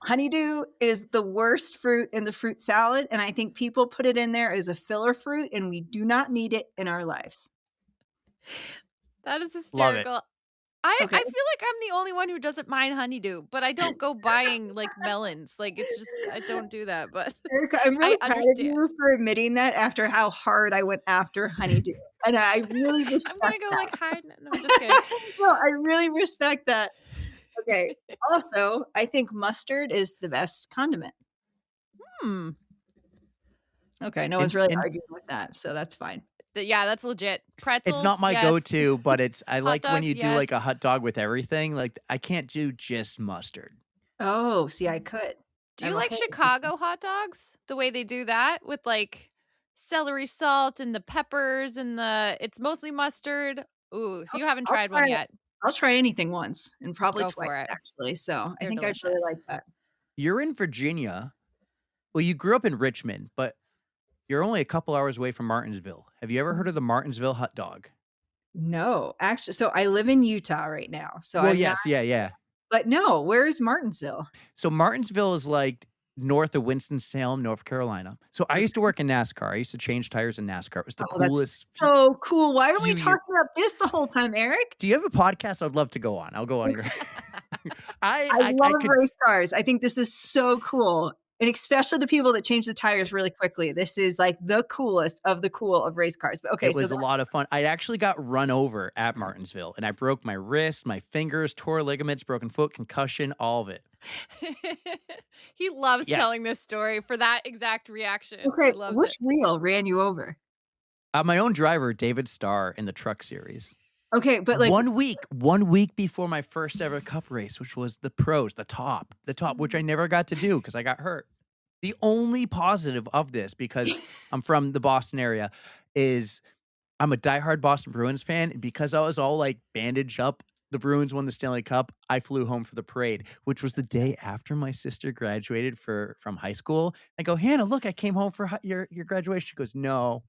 Honeydew is the worst fruit in the fruit salad, and I think people put it in there as a filler fruit, and we do not need it in our lives. That is Love it. hysterical. I Okay. feel like I'm the only one who doesn't mind honeydew, but I don't go buying like melons. Like it's just I don't do that, but Erica, I'm I really proud of understand. you for admitting that after how hard I went after honeydew. And I really I'm gonna respect go that. like hide. No, I'm just kidding. No, I really respect that. Okay. Also, I think mustard is the best condiment. Hmm. Okay, no one's really And arguing with that, so that's fine. Yeah, that's legit. Pretzels. it's not my yes. go-to, but I Hot like when dogs, you do like yes. a hot dog with everything. Like I can't do just mustard. Oh, see, I could. Do you I'm like okay. Chicago hot dogs? The way they do that with like celery salt and the peppers and it's mostly mustard. Ooh, you haven't I'll tried try one it. yet. I'll try anything once and probably Go for twice it. actually. So I They're think I'd really delicious. like that. You're in Virginia. Well, you grew up in Richmond, but you're only a couple hours away from Martinsville. Have you ever heard of the Martinsville hot dog? No, actually, so I live in Utah right now. So Well, I'm not, yes, yeah. but no, where's Martinsville? So Martinsville is like north of Winston-Salem, North Carolina. So I used to work in NASCAR. I used to change tires in NASCAR. It was the Oh, that's coolest. so cool. Why are we few talking year- about this the whole time, Eric? Do you have a podcast? I'd love to go on. I'll go on your. I I love could. race cars. I think this is so cool. And especially the people that change the tires really quickly. This is like the coolest of the cool of race cars. But okay, It so was a lot of fun. I actually got run over at Martinsville, and I broke my wrist, my fingers, tore ligaments, broken foot, concussion, all of it. He loves Yeah. telling this story for that exact reaction. I okay, love which it. wheel ran you over? My own driver, David Starr, in the truck series. Okay, but like 1 week before my first ever cup race, which was the pros, the top, which I never got to do because I got hurt. The only positive of this, because I'm from the Boston area, is I'm a diehard Boston Bruins fan. And because I was all like bandaged up, the Bruins won the Stanley Cup, I flew home for the parade, which was the day after my sister graduated from high school. I go, Hannah, look, I came home for your graduation. She goes, no,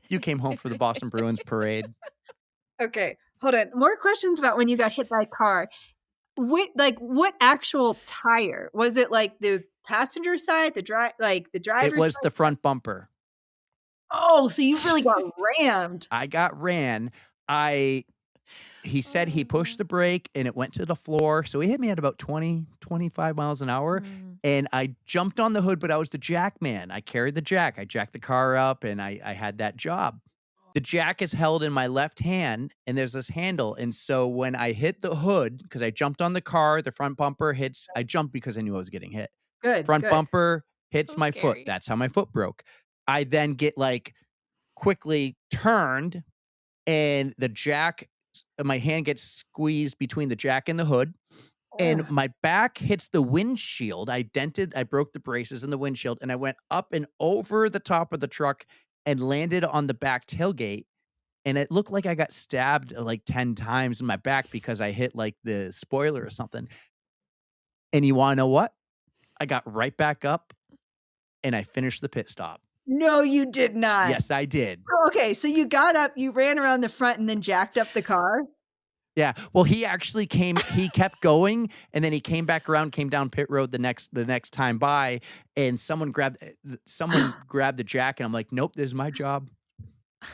you came home for the Boston Bruins parade. okay, hold on. More questions about when you got hit by a car. What actual tire? Was it like the passenger side, the driver's It was side? the front bumper. Oh, so you really got rammed. I got ran. He said he pushed the brake and it went to the floor. So he hit me at about 20, 25 miles an hour. And I jumped on the hood, but I was the jack man. I carried the jack. I jacked the car up and I had that job. The jack is held in my left hand and there's this handle. And so when I hit the hood, because I jumped on the car, the front bumper hits. I jumped because I knew I was getting hit. Good. Front bumper hits So my scary. foot. That's how my foot broke. I then get like quickly turned and the jack, my hand gets squeezed between the jack and the hood. And my back hits the windshield. I broke the braces in the windshield and I went up and over the top of the truck and landed on the back tailgate. And it looked like I got stabbed like 10 times in my back because I hit like the spoiler or something. And you want to know what? I got right back up and I finished the pit stop. No, you did not. Yes, I did. Okay, so you got up, you ran around the front and then jacked up the car? Yeah. Well, he actually he kept going and then he came back around, came down pit road the next time by, and someone grabbed the jack and I'm like, nope, this is my job.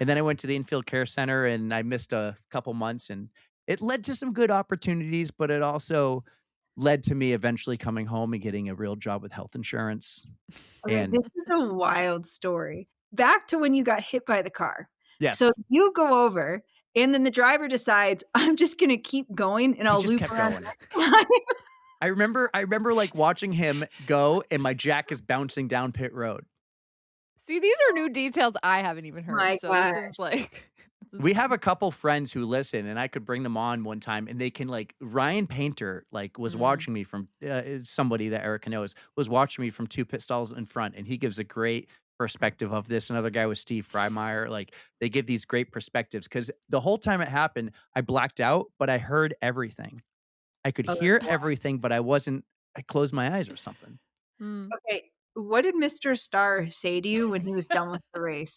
And then I went to the infield care center and I missed a couple months and it led to some good opportunities, but it also led to me eventually coming home and getting a real job with health insurance. Okay, And this is a wild story. Back to when you got hit by the car. yes, So you go over and then the driver decides, I'm just going to keep going and I'll just loop kept around going. next time. I remember like watching him go and my jack is bouncing down pit road. See, these are new details I haven't even heard. My So gosh. this is like We have a couple friends who listen, and I could bring them on one time, and they can like Ryan Painter, like was watching me from somebody that Erica knows was watching me from 2 pit stalls in front, and he gives a great perspective of this. Another guy was Steve Freimeyer. Like they give these great perspectives because the whole time it happened, I blacked out, but I heard everything. I could hear everything, but I closed my eyes or something. Okay, what did Mr. Starr say to you when he was done with the race?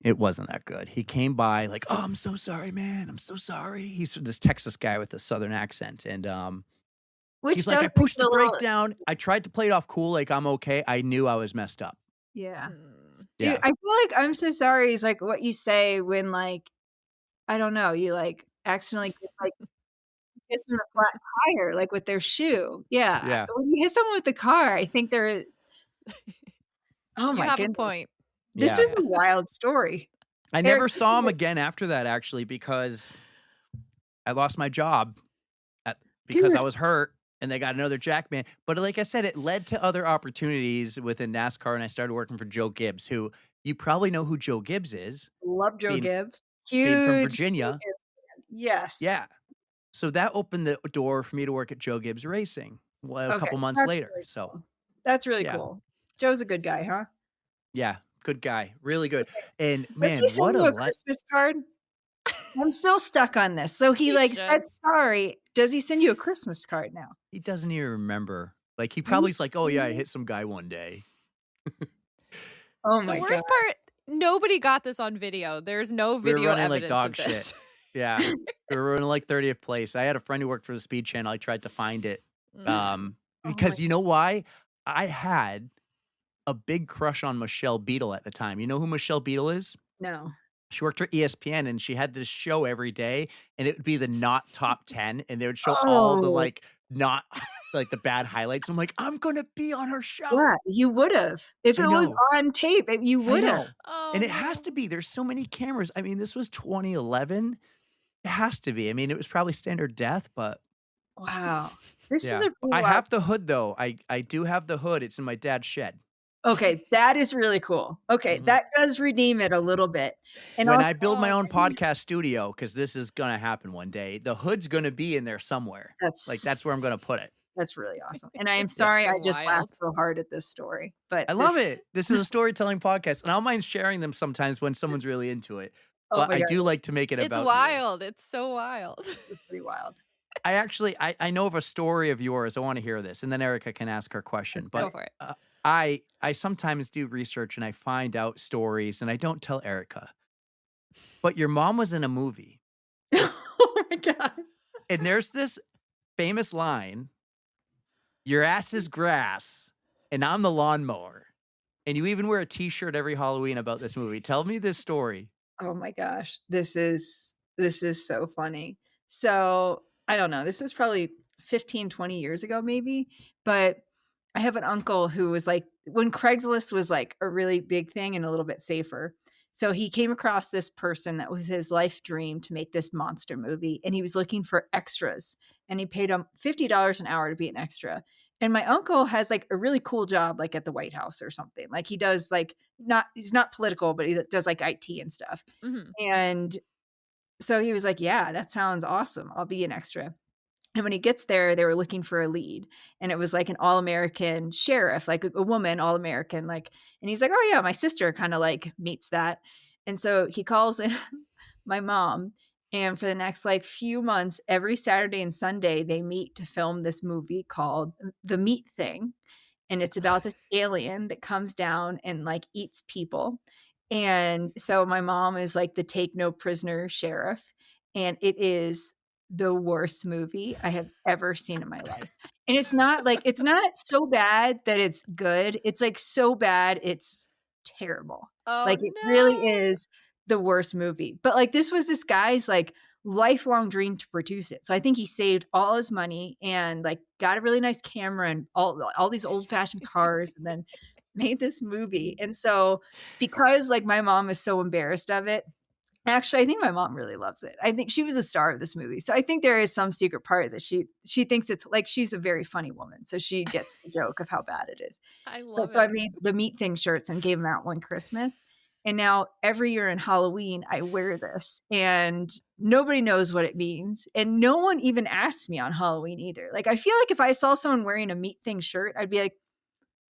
It wasn't that good. He came by like, oh, I'm so sorry, man. I'm so sorry. He's this Texas guy with a Southern accent. And Which he's like, I does pushed make the it a brake little- down. I tried to play it off cool, like I'm okay. I knew I was messed up. Yeah. mm. Dude, Yeah. I feel like I'm so sorry is like what you say when like, I don't know, you like accidentally get, like kiss them a flat tire, like with their shoe. Yeah. Yeah. When you hit someone with the car, I think they're oh You my have goodness. a point. This Yeah. is a wild story. I never saw him again after that, actually, because I lost my job because Dude. I was hurt and they got another jackman. But like I said, it led to other opportunities within NASCAR. And I started working for Joe Gibbs, who you probably know who Joe Gibbs is. Love Joe Being- Gibbs. being Huge from Virginia. Joe Gibbs fan. Yes. Yeah. So that opened the door for me to work at Joe Gibbs Racing a Okay, couple months that's later. really So cool. That's really Yeah. cool. Joe's a good guy, huh? yeah, good guy. Really good. And Does man, he send what you a a Christmas card? I'm still stuck on this. So he He like should. said sorry. Does he send you a Christmas card now? he doesn't even remember. Like he probably's like, oh yeah, I hit some guy one day. Oh The my worst god. part, nobody got this on video. There's no We were video running like evidence dog of this. shit. Yeah. We were in like 30th place. I had a friend who worked for the Speed Channel. I tried to find it. Because you know why? I had a big crush on Michelle Beadle at the time. You know who Michelle Beadle is? No. She worked for ESPN and she had this show every day and it would be the not top 10 and they would show all the Oh. like not like the bad highlights. I'm like, I'm going to be on her show. Yeah, you would have. If I it was know. on tape, you I would know. have. Oh, And it has no. to be. There's so many cameras. I mean, this was 2011. It has to be. I mean, it was probably standard death, but Wow. This yeah. is a cool I wild- have the hood though. I do have the hood. It's in my dad's shed. Okay, that is really cool. Okay, Mhm. that does redeem it a little bit. And When also, I build my Oh, own man. podcast studio, because this is gonna happen one day, the hood's gonna be in there somewhere. Like, that's that's where I'm gonna put it. that's really awesome. And I am Yeah. sorry So I just laughed wild. so hard at this story, but I this love it. This is a storytelling podcast, and I don't mind sharing them sometimes when someone's really into it, oh but my I god, do like to make it It's about you. wild. It's so wild. it's pretty wild. I actually I know of a story of yours. I wanna hear this, and then Erica can ask her question, Go but, for it. I sometimes do research, and I find out stories, and I don't tell Erica, but your mom was in a movie, Oh my god. and there's this famous line, "Your ass is grass, and I'm the lawnmower," and you even wear a T-shirt every Halloween about this movie. Tell me this story. Oh my gosh. This is so funny. So, I don't know. This was probably 15, 20 years ago maybe, but I have an uncle who was like when Craigslist was like a really big thing and a little bit safer. So he came across this person that was his life dream to make this monster movie and he was looking for extras and he paid him $50 an hour to be an extra. And my uncle has like a really cool job like at the White House or something. Like he does like not he's not political, but he does like IT and stuff. Mhm. And so he was like, "Yeah, that sounds awesome. I'll be an extra." And when he gets there, they were looking for a lead, and it was like an all-American sheriff, like a woman all-American, like and he's like, "Oh yeah, my sister kind of like meets that." And so he calls in my mom, and for the next like few months, every Saturday and Sunday, they meet to film this movie called The Meat Thing, and it's about this alien that comes down and like eats people. And so my mom is like the take no prisoner sheriff, and it is the worst movie I have ever seen in my life. And it's not so bad that it's good. It's like so bad it's terrible. Oh, Like it really no. is the worst movie. But like this was this guy's like lifelong dream to produce it. So I think he saved all his money and like got a really nice camera and all these old-fashioned cars and then made this movie. And so because like my mom is so embarrassed of it, actually I think my mom really loves it. I think she was a star of this movie. So I think there is some secret part that she thinks it's like she's a very funny woman. So she gets the joke of how bad it is. I But love so I it. made the meat thing shirts and gave them out one Christmas. And now every year in Halloween, I wear this and nobody knows what it means. And no one even asks me on Halloween either. Like, I feel like if I saw someone wearing a meat thing shirt, I'd be like,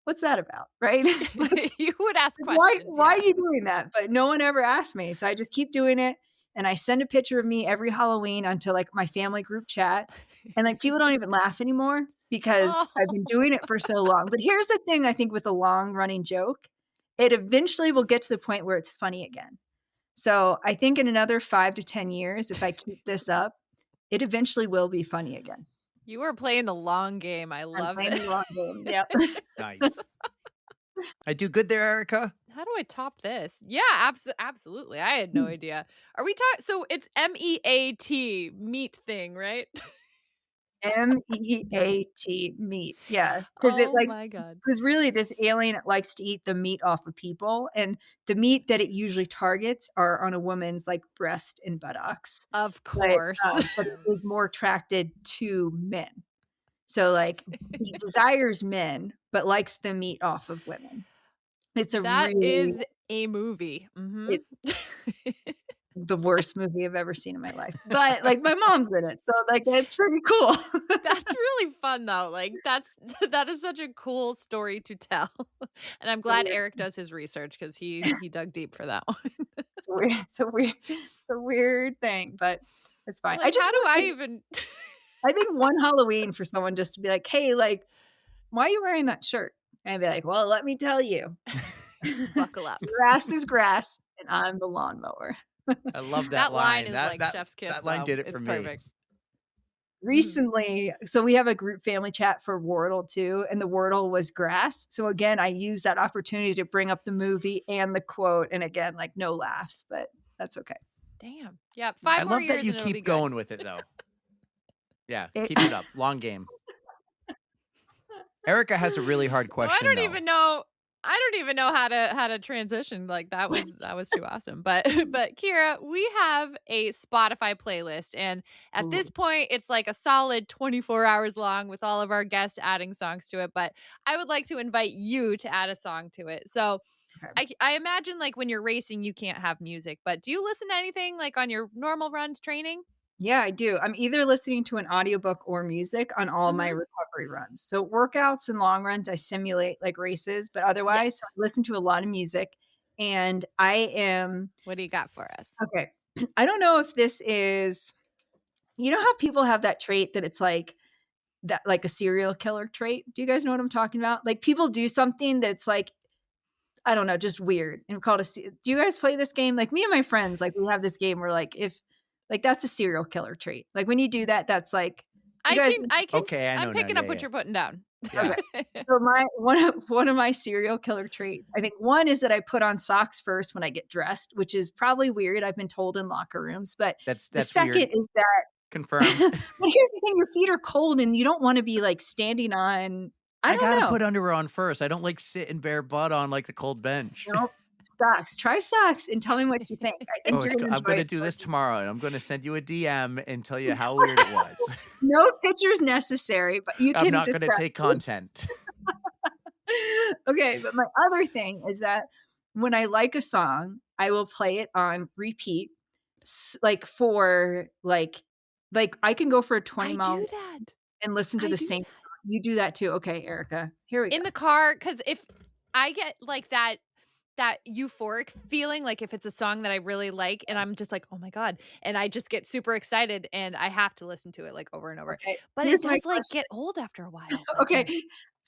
what's that about? Right? Like, You would ask why, questions, why yeah. are you doing that? But no one ever asked me. So I just keep doing it. And I send a picture of me every Halloween onto like my family group chat. And like people don't even laugh anymore because I've been Oh. doing it for so long. But here's the thing I think with a long running joke, it eventually will get to the point where it's funny again. So I think in another 5 to 10 years, if I keep this up, it eventually will be funny again. You are playing the long game. I I'm love playing it. the long game. Yep. Nice. I do good there, Erica? How do I top this? Yeah, absolutely. I had no idea. Are we talking? So it's MEAT, meat thing, right? MEAT, meat. Yeah. Because it Oh like, my God. because really this alien likes to eat the meat off of people. And the meat that it usually targets are on a woman's like breast and buttocks. Of course. But it is more attracted to men. So like he desires men, but likes the meat off of women. It's a That really is a movie. Mhm. the worst movie I've ever seen in my life. But like my mom's in it, so like it's pretty cool. That's really fun though. Like that is such a cool story to tell. And I'm glad Eric does his research because he dug deep for that one. It's weird. It's a weird thing, but it's fine. Like, how do I like, even I think one Halloween for someone just to be like, "Hey, like, why are you wearing that shirt?" And I'd be like, "Well, let me tell you, buckle up? grass is grass, and I'm the lawnmower." I love That that line line. is That like that chef's kiss. that line though. did it It's for me. perfect. Recently, so we have a group family chat for Wordle too, and the Wordle was grass. So again, I used that opportunity to bring up the movie and the quote, and again, like no laughs, but that's okay. Damn. Yeah, I 5 more love that years you and it'll be keep good. going with it, though. Yeah, It- keep it up. Long game. Erica has a really hard So I question, don't though. even know. I don't even know how to transition. Like that was too awesome. But but Keira, we have a Spotify playlist, and at this Ooh, point, it's like a solid 24 hours long with all of our guests adding songs to it. But I would like to invite you to add a song to it. So okay. I imagine like when you're racing, you can't have music, but do you listen to anything like on your normal runs training? Yeah, I do. I'm either listening to an audiobook or music on all my Hmm. recovery runs. So workouts and long runs, I simulate like races, but Yes. otherwise, so I listen to a lot of music. And I am What do you got for us? okay. I don't know if this is, you know how people have that trait that it's like that, like a serial killer trait. Do you guys know what I'm talking about? Like people do something that's like, I don't know, just weird and called do you guys play this game? Like me and my friends, like we have this game where like if like that's a serial killer trait. Like when you do that, that's like you I guys can I can Okay, I I'm know now. picking Yeah, up what yeah. you're putting down. Yeah. okay. So my one of my serial killer traits, I think one is that I put on socks first when I get dressed, which is probably weird. I've been told in locker rooms, but the That's second weird. is that but Confirmed. here's the thing, your feet are cold and you don't want to be like standing on I I don't gotta know. put underwear on first. I don't like sitting bare butt on like the cold bench. Nope. Socks. Try socks and tell me what you think. I think Oh, you're gonna I'm enjoy gonna it do more this than tomorrow, and I'm gonna send you a DM and tell you how weird it was. no pictures necessary, but you I'm can not gonna describe. take content. Okay, but my other thing is that when I like a song, I will play it on repeat, like for like I can go for a 20 I mile do that. and listen to I the do same. that. You do that too. Okay, Erica. Here we go. In the car, because if I get like that euphoric feeling, like if it's a song that I really like and I'm just like, "Oh my god," and I just get super excited and I have to listen to it like over and over. Okay, But it here's my does like question. get old after a while, but Okay,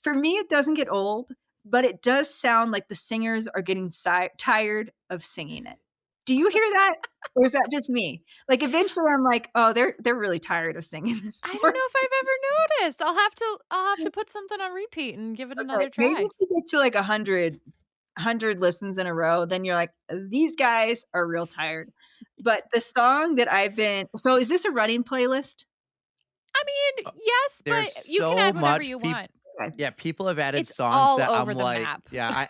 for me, it doesn't get old, but it does sound like the singers are getting tired of singing it. Do you hear that? Or is that just me? Like eventually I'm like, "Oh, they're really tired of singing this I don't part." know if I've ever noticed. I'll have to put something on repeat and give it Okay, another maybe if try. you get to like 100 listens in a row, then you're like, "These guys are real tired." But the song that I've been so is this a running playlist? I mean, Uh, yes, There's but you can so add whatever much you people. want. Okay, Yeah, people have added It's songs all that over I'm the like, map. yeah,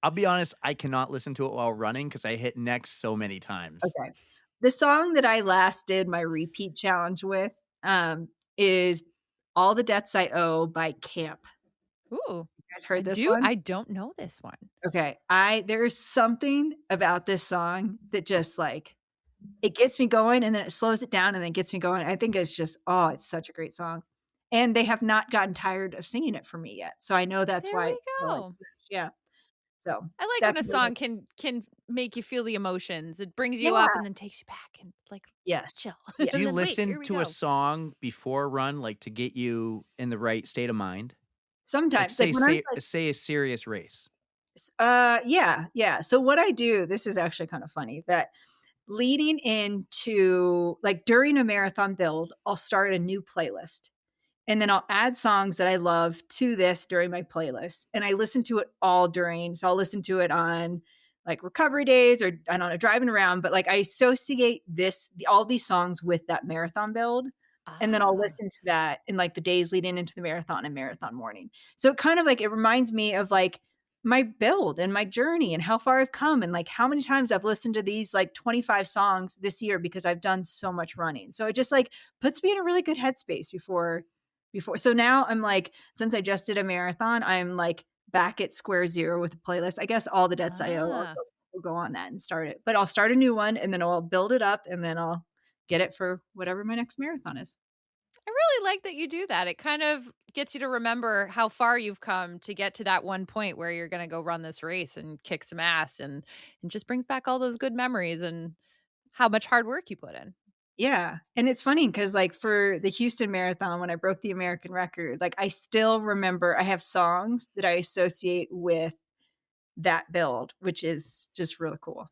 I'll be honest, I cannot listen to it while running because I hit next so many times. okay. The song that I last did my repeat challenge with, is "All the Debts I Owe" by Camp. Ooh, You guys heard this one? I don't know this one. Okay, there's something about this song that just, like, it gets me going, and then it slows it down, and then gets me going. I think it's just oh, it's such a great song, and they have not gotten tired of singing it for me yet, so I know that's There why we it's still, like, go. yeah, so I like when that's a really song can make you feel the emotions. It brings you up yeah, and then takes you back and like yes, chill. yeah. Do And you then wait, listen here we to a go. song before a run, like to get you in the right state of mind? Like Sometimes, like, when I'm, like say a serious race. yeah, yeah, so what I do this is actually kind of funny that leading into like, during a marathon build, I'll start a new playlist. And then I'll add songs that I love to this during my playlist. And I listen to it all during. So I'll listen to it on like recovery days or I don't know, driving around. But like I associate all these songs with that marathon build. And then I'll Ah. listen to that in like the days leading into the marathon and marathon morning. So it kind of like it reminds me of like my build and my journey and how far I've come and like how many times I've listened to these like 25 songs this year because I've done so much running. So it just like puts me in a really good headspace before. So now I'm like, since I just did a marathon, I'm like back at square zero with a playlist. I guess all the debts I owe, Ah. I'll go on that and start it. But I'll start a new one and then I'll build it up and then I'll get it for whatever my next marathon is. I really like that you do that. It kind of gets you to remember how far you've come to get to that one point where you're going to go run this race and kick some ass and just brings back all those good memories and how much hard work you put in. Yeah. And it's funny because like for the Houston Marathon, when I broke the American record, like I still remember I have songs that I associate with that build, which is just really cool.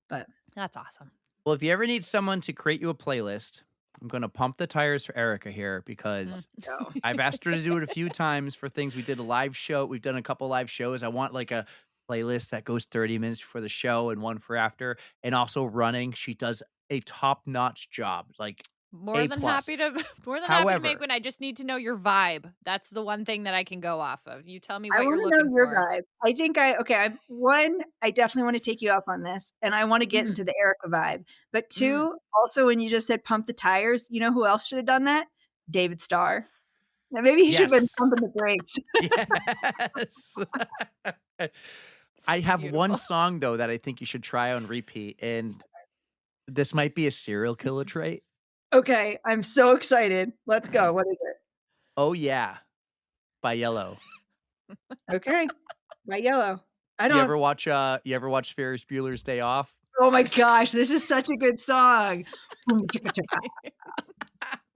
But That's awesome. Well, if you ever need someone to create you a playlist, I'm going to pump the tires for Erica here Mm. because no. I've asked her to do it a few times for things. We did a live show. We've done a couple live shows. I want like a playlist that goes 30 minutes for the show and one for after. And also running. She does a top-notch job. Like More A than plus. happy to more than happy to However, make one. I just need to know your vibe. That's the one thing that I can go off of. You tell me I what you're wanna know looking your for. vibe. I think I definitely wanna take you up on this, and I wanna get Mhm. into the Erica vibe. But Mm. 2, also, when you just said pump the tires, you know who else should have done that? David Starr. Now maybe he should have been yes. pumping the brakes. Yes. I have one Beautiful. song though that I think you should try on repeat, and this might be a serial killer trait. Okay, I'm so excited. Let's go. What is it? Oh yeah, by Yellow. Okay. By Yellow. I You don't ever watch Ferris Bueller's Day Off? Oh my gosh, this is such a good song. Boom chicka chicka.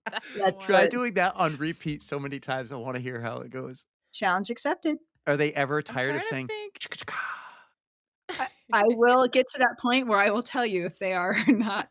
That's the That's Try one. good. doing that on repeat so many times. I want to hear how it goes. Challenge accepted. Are they ever I'm tired trying of to saying think. "Chicka chicka"? I will get to that point where I will tell you if they are or not.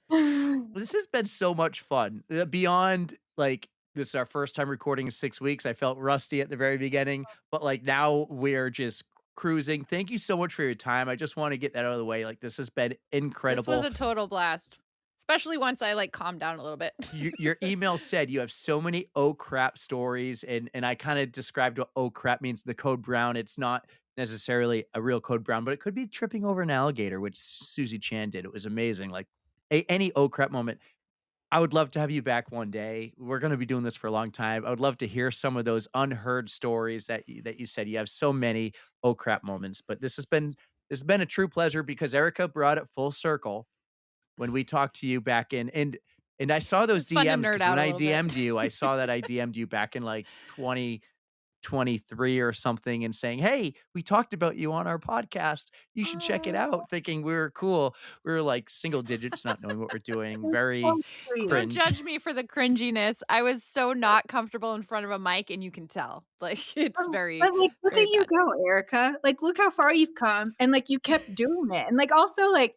This has been so much fun. Beyond like this is our first time recording in 6 weeks. I felt rusty at the very beginning, but like now we're just cruising. Thank you so much for your time. I just want to get that out of the way. Like this has been This was incredible. a total blast. Especially once I like calmed down a little bit. Your email said you have so many oh crap stories, and I kind of described what oh crap means. The code brown. It's not necessarily a real code brown, but it could be tripping over an alligator, which Susie Chan did. It was amazing. Like any oh crap moment. I would love to have you back one day. We're going to be doing this for a long time. I would love to hear some of those unheard stories that you said. You have so many oh crap moments, but this has been a true pleasure because Erica brought it full circle when we talked to you back in and I saw those It's fun to DMs nerd because when out a I little bit. DM'd you, I saw that I DM'd you back in like 2023 or something and saying, "Hey, we talked about you on our podcast. You should check it Oh, out." Thinking we were cool. We were like single digits, not knowing what we're doing. that's Very so sweet. Don't cringe. judge me for the cringiness. I was so not comfortable in front of a mic, and you can tell. Like, it's very, But, like, look very at you bad. go, Erica. Like, look how far you've come, and, like, you kept doing it, and, like, also, like,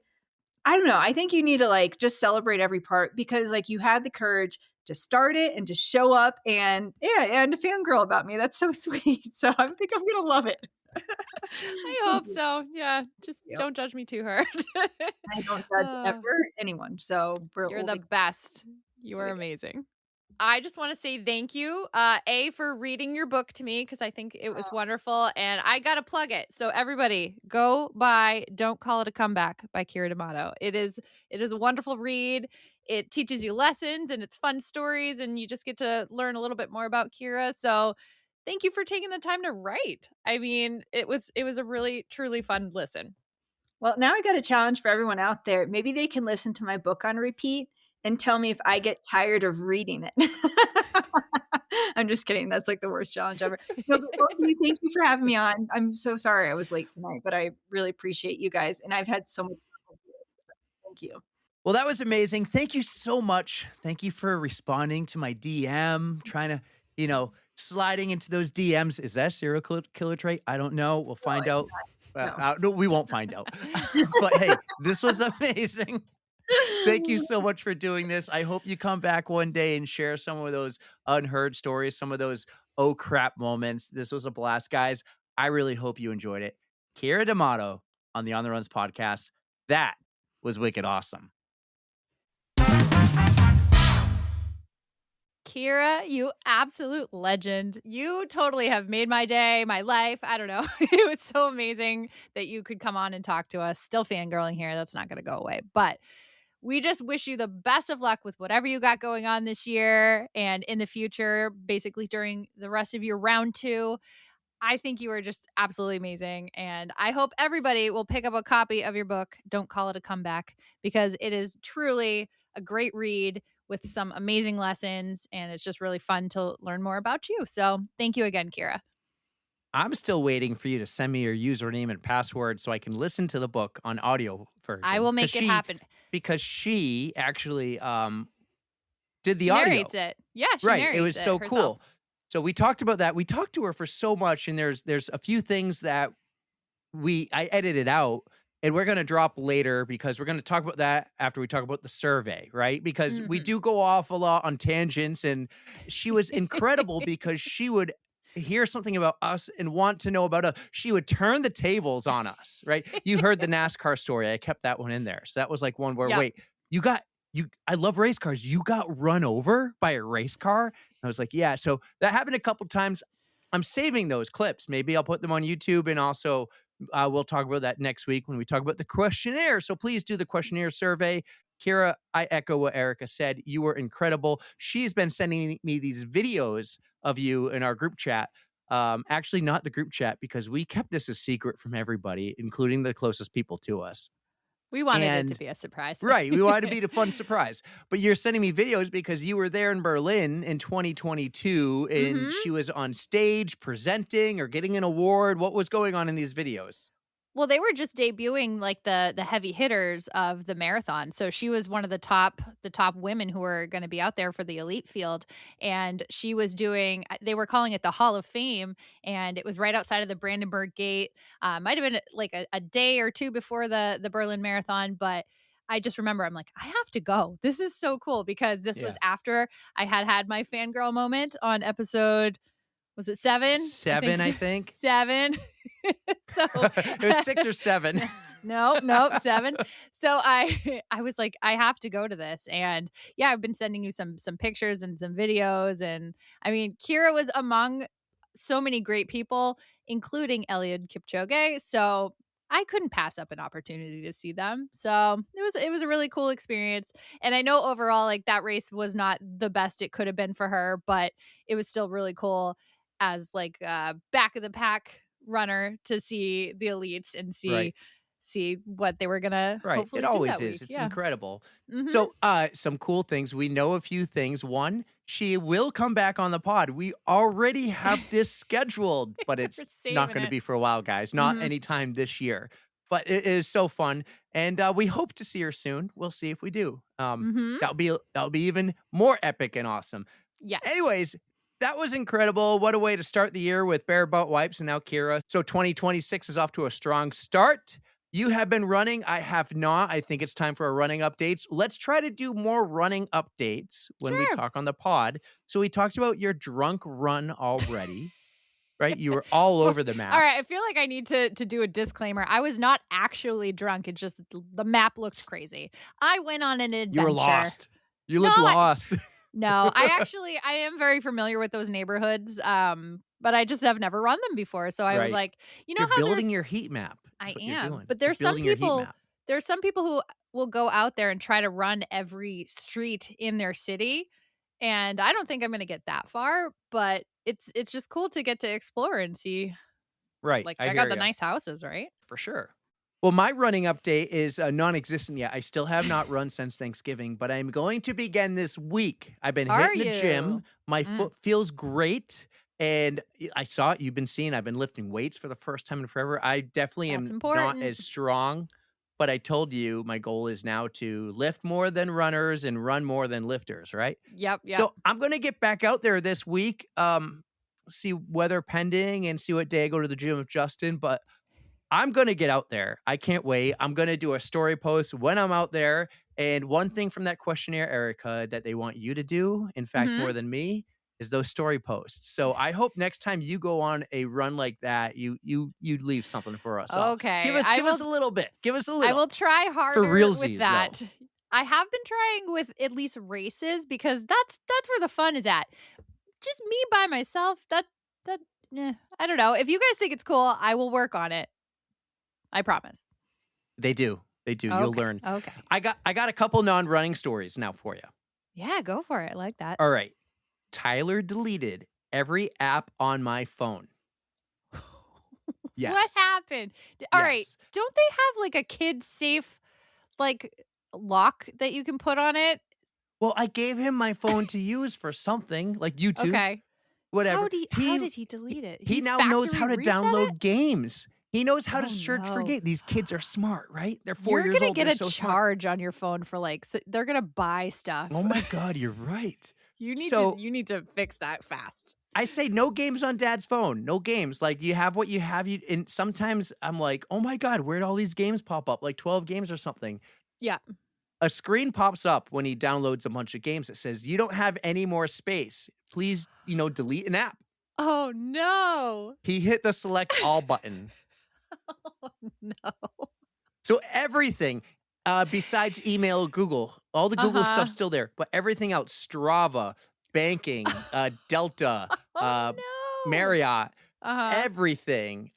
I don't know, I think you need to, like, just celebrate every part because, like, you had the courage to start it and to show up and yeah, and to fangirl about me. That's so sweet. So I think I'm gonna love it. I Thank hope you. so. Yeah, just Yep. don't judge me too hard. I don't judge Uh, ever anyone, so you're we'll the be best. You there are we go. amazing. I just want to say thank you, A, for reading your book to me because I think it was wonderful, and I gotta plug it. So everybody, go buy "Don't Call It a Comeback" by Keira D'Amato. It is a wonderful read. It teaches you lessons, and it's fun stories, and you just get to learn a little bit more about Keira. So thank you for taking the time to write. I mean, it was a really truly fun listen. Well, now I got a challenge for everyone out there. Maybe they can listen to my book on repeat and tell me if I get tired of reading it. I'm just kidding. That's like the worst challenge ever. No, but both of you, thank you for having me on. I'm so sorry I was late tonight, but I really appreciate you guys. And I've had so much fun with you. Thank you. Well, that was amazing. Thank you so much. Thank you for responding to my DM, trying to, sliding into those DMs. Is that a serial killer trait? I don't know. We'll No, find it's out. not. No. No, we won't find out. But hey, this was amazing. Thank you so much for doing this. I hope you come back one day and share some of those unheard stories, some of those oh crap moments. This was a blast, guys. I really hope you enjoyed it. Keira D'Amato on the On the Runs podcast. That was wicked awesome. Keira, you absolute legend. You totally have made my day, my life. I don't know. It was so amazing that you could come on and talk to us. Still fangirling here. That's not going to go away. But we just wish you the best of luck with whatever you got going on this year and in the future, basically during the rest of your round 2. I think you are just absolutely amazing. And I hope everybody will pick up a copy of your book, Don't Call It a Comeback, because it is truly a great read with some amazing lessons. And it's just really fun to learn more about you. So thank you again, Keira. I'm still waiting for you to send me your username and password so I can listen to the book on audio version. I will make it happen. Because she actually did the She audio. narrates it. Yeah, she Right. narrates It was so herself. cool. So we talked about that. We talked to her for so much, and there's a few things that I edited out, and we're gonna drop later because we're gonna talk about that after we talk about the survey, right? Because we Mhm. do go off a lot on tangents, and she was incredible because she would hear something about us and want to know about us. She would turn the tables on us, right? You heard the NASCAR story. I kept that one in there. So that was like one where, Yep. wait, you got I love race cars. You got run over by a race car?" And I was like, "Yeah." So that happened a couple times. I'm saving those clips. Maybe I'll put them on YouTube, and also we'll talk about that next week when we talk about the questionnaire. So please do the questionnaire survey. Keira, I echo what Erica said. You were incredible. She's been sending me these videos of you in our group chat. Actually, not the group chat because we kept this a secret from everybody, including the closest people to us. We wanted it to And be a surprise. right, we wanted to be the fun surprise. But you're sending me videos because you were there in Berlin in 2022 and Mhm. she was on stage presenting or getting an award. What was going on in these videos? Well, they were just debuting like the heavy hitters of the marathon. So she was one of the top women who were going to be out there for the elite field, and she was doing. They were calling it the Hall of Fame, and it was right outside of the Brandenburg Gate. Might have been like a day or two before the Berlin Marathon, but. I just remember I'm like, I have to go. This is so cool because this was Yeah. after I had my fangirl moment on episode, was it 7? 7, I think. 7. So It was 6 or 7. no, 7. So I was like, I have to go to this. And yeah, I've been sending you some pictures and some videos. And I mean, Keira was among so many great people, including Eliud Kipchoge. So I couldn't pass up an opportunity to see them. So it was a really cool experience. And I know overall, like that race was not the best it could have been for her, but it was still really cool as like back of the pack runner to see the elites and Right. see what they were gonna Right. hopefully It do always that is. week. It's Yeah. incredible. Mhm. So, some cool things. We know a few things. One, she will come back on the pod. We already have this scheduled, but it's We're not saving going to it. be for a while, guys. Not Mhm. anytime this year. But it is so fun, and we hope to see her soon. We'll see if we do. Mhm. That'll be even more epic and awesome. Yes. Anyways, that was incredible. What a way to start the year with bare butt wipes and now Keira. So 2026 is off to a strong start. You have been running. I have not. I think it's time for a running updates. Let's try to do more running updates when we Sure. talk on the pod. So we talked about your drunk run already, right? You were all over the map. All right, I feel like I need to do a disclaimer. I was not actually drunk. It just the map looked crazy. I went on an adventure. You were lost. You No, looked I- lost. No, I am very familiar with those neighborhoods. But I just have never run them before. So I was Right. like, you know You're how building there's your heat map. I That's what you're am. doing. But You're there's some building your heat people map. there's some people who will go out there and try to run every street in their city. And I don't think I'm gonna get that far, but it's just cool to get to explore and see, Right. like I check hear out the ya. nice houses, right? For sure. Well, my running update is non-existent yet. I still have not run since Thanksgiving, but I'm going to begin this week. I've been Are hitting the gym. you? My Mm. foot feels great. And I saw it. You've been seeing I've been lifting weights for the first time in forever. I definitely That's am important. not as strong, but I told you my goal is now to lift more than runners and run more than lifters, right? Yep. So I'm going to get back out there this week, see weather pending and see what day I go to the gym with Justin. But I'm going to get out there. I can't wait. I'm going to do a story post when I'm out there. And one thing from that questionnaire, Erica, that they want you to do, in fact, Mhm. more than me, is those story posts. So I hope next time you go on a run like that, you leave something for us. all. Okay, Give us I give us a will- little bit. Give us a I little. will try harder realsies, with that. I have been trying with at least races because that's where the fun is at. Just me by myself, I don't know. If you guys think it's cool, I will work on it. I promise. They do. They do. You'll Okay, learn. Okay. I got a couple non-running stories now for you. Yeah, go for it. I like that. All right. Tyler deleted every app on my phone. Yes. What happened? All right. Yes. Don't they have like a kid safe like lock that you can put on it? Well, I gave him my phone to use for something like YouTube, Okay. whatever. How did he delete it? He now knows how to factory reset download it? games. He knows how to Oh, search for no. games. These kids are smart, right? They're 4 You're years gonna old. get They're a so smart. charge on your phone for like they're gonna buy stuff. Oh my God, you're right. You need So- to fix that fast. I say no games on dad's phone. No games. Like you have what you have. And sometimes I'm like, oh my God, where'd all these games pop up? Like 12 games or something. Yeah. A screen pops up when he downloads a bunch of games that says, you don't have any more space. Please, delete an app. Oh no. He hit the select all button. Oh no. So everything besides email, Google, All the Google Uh-huh. stuff's still there, but everything else, Strava, banking, Delta, Oh, no. Marriott, Uh-huh. everything,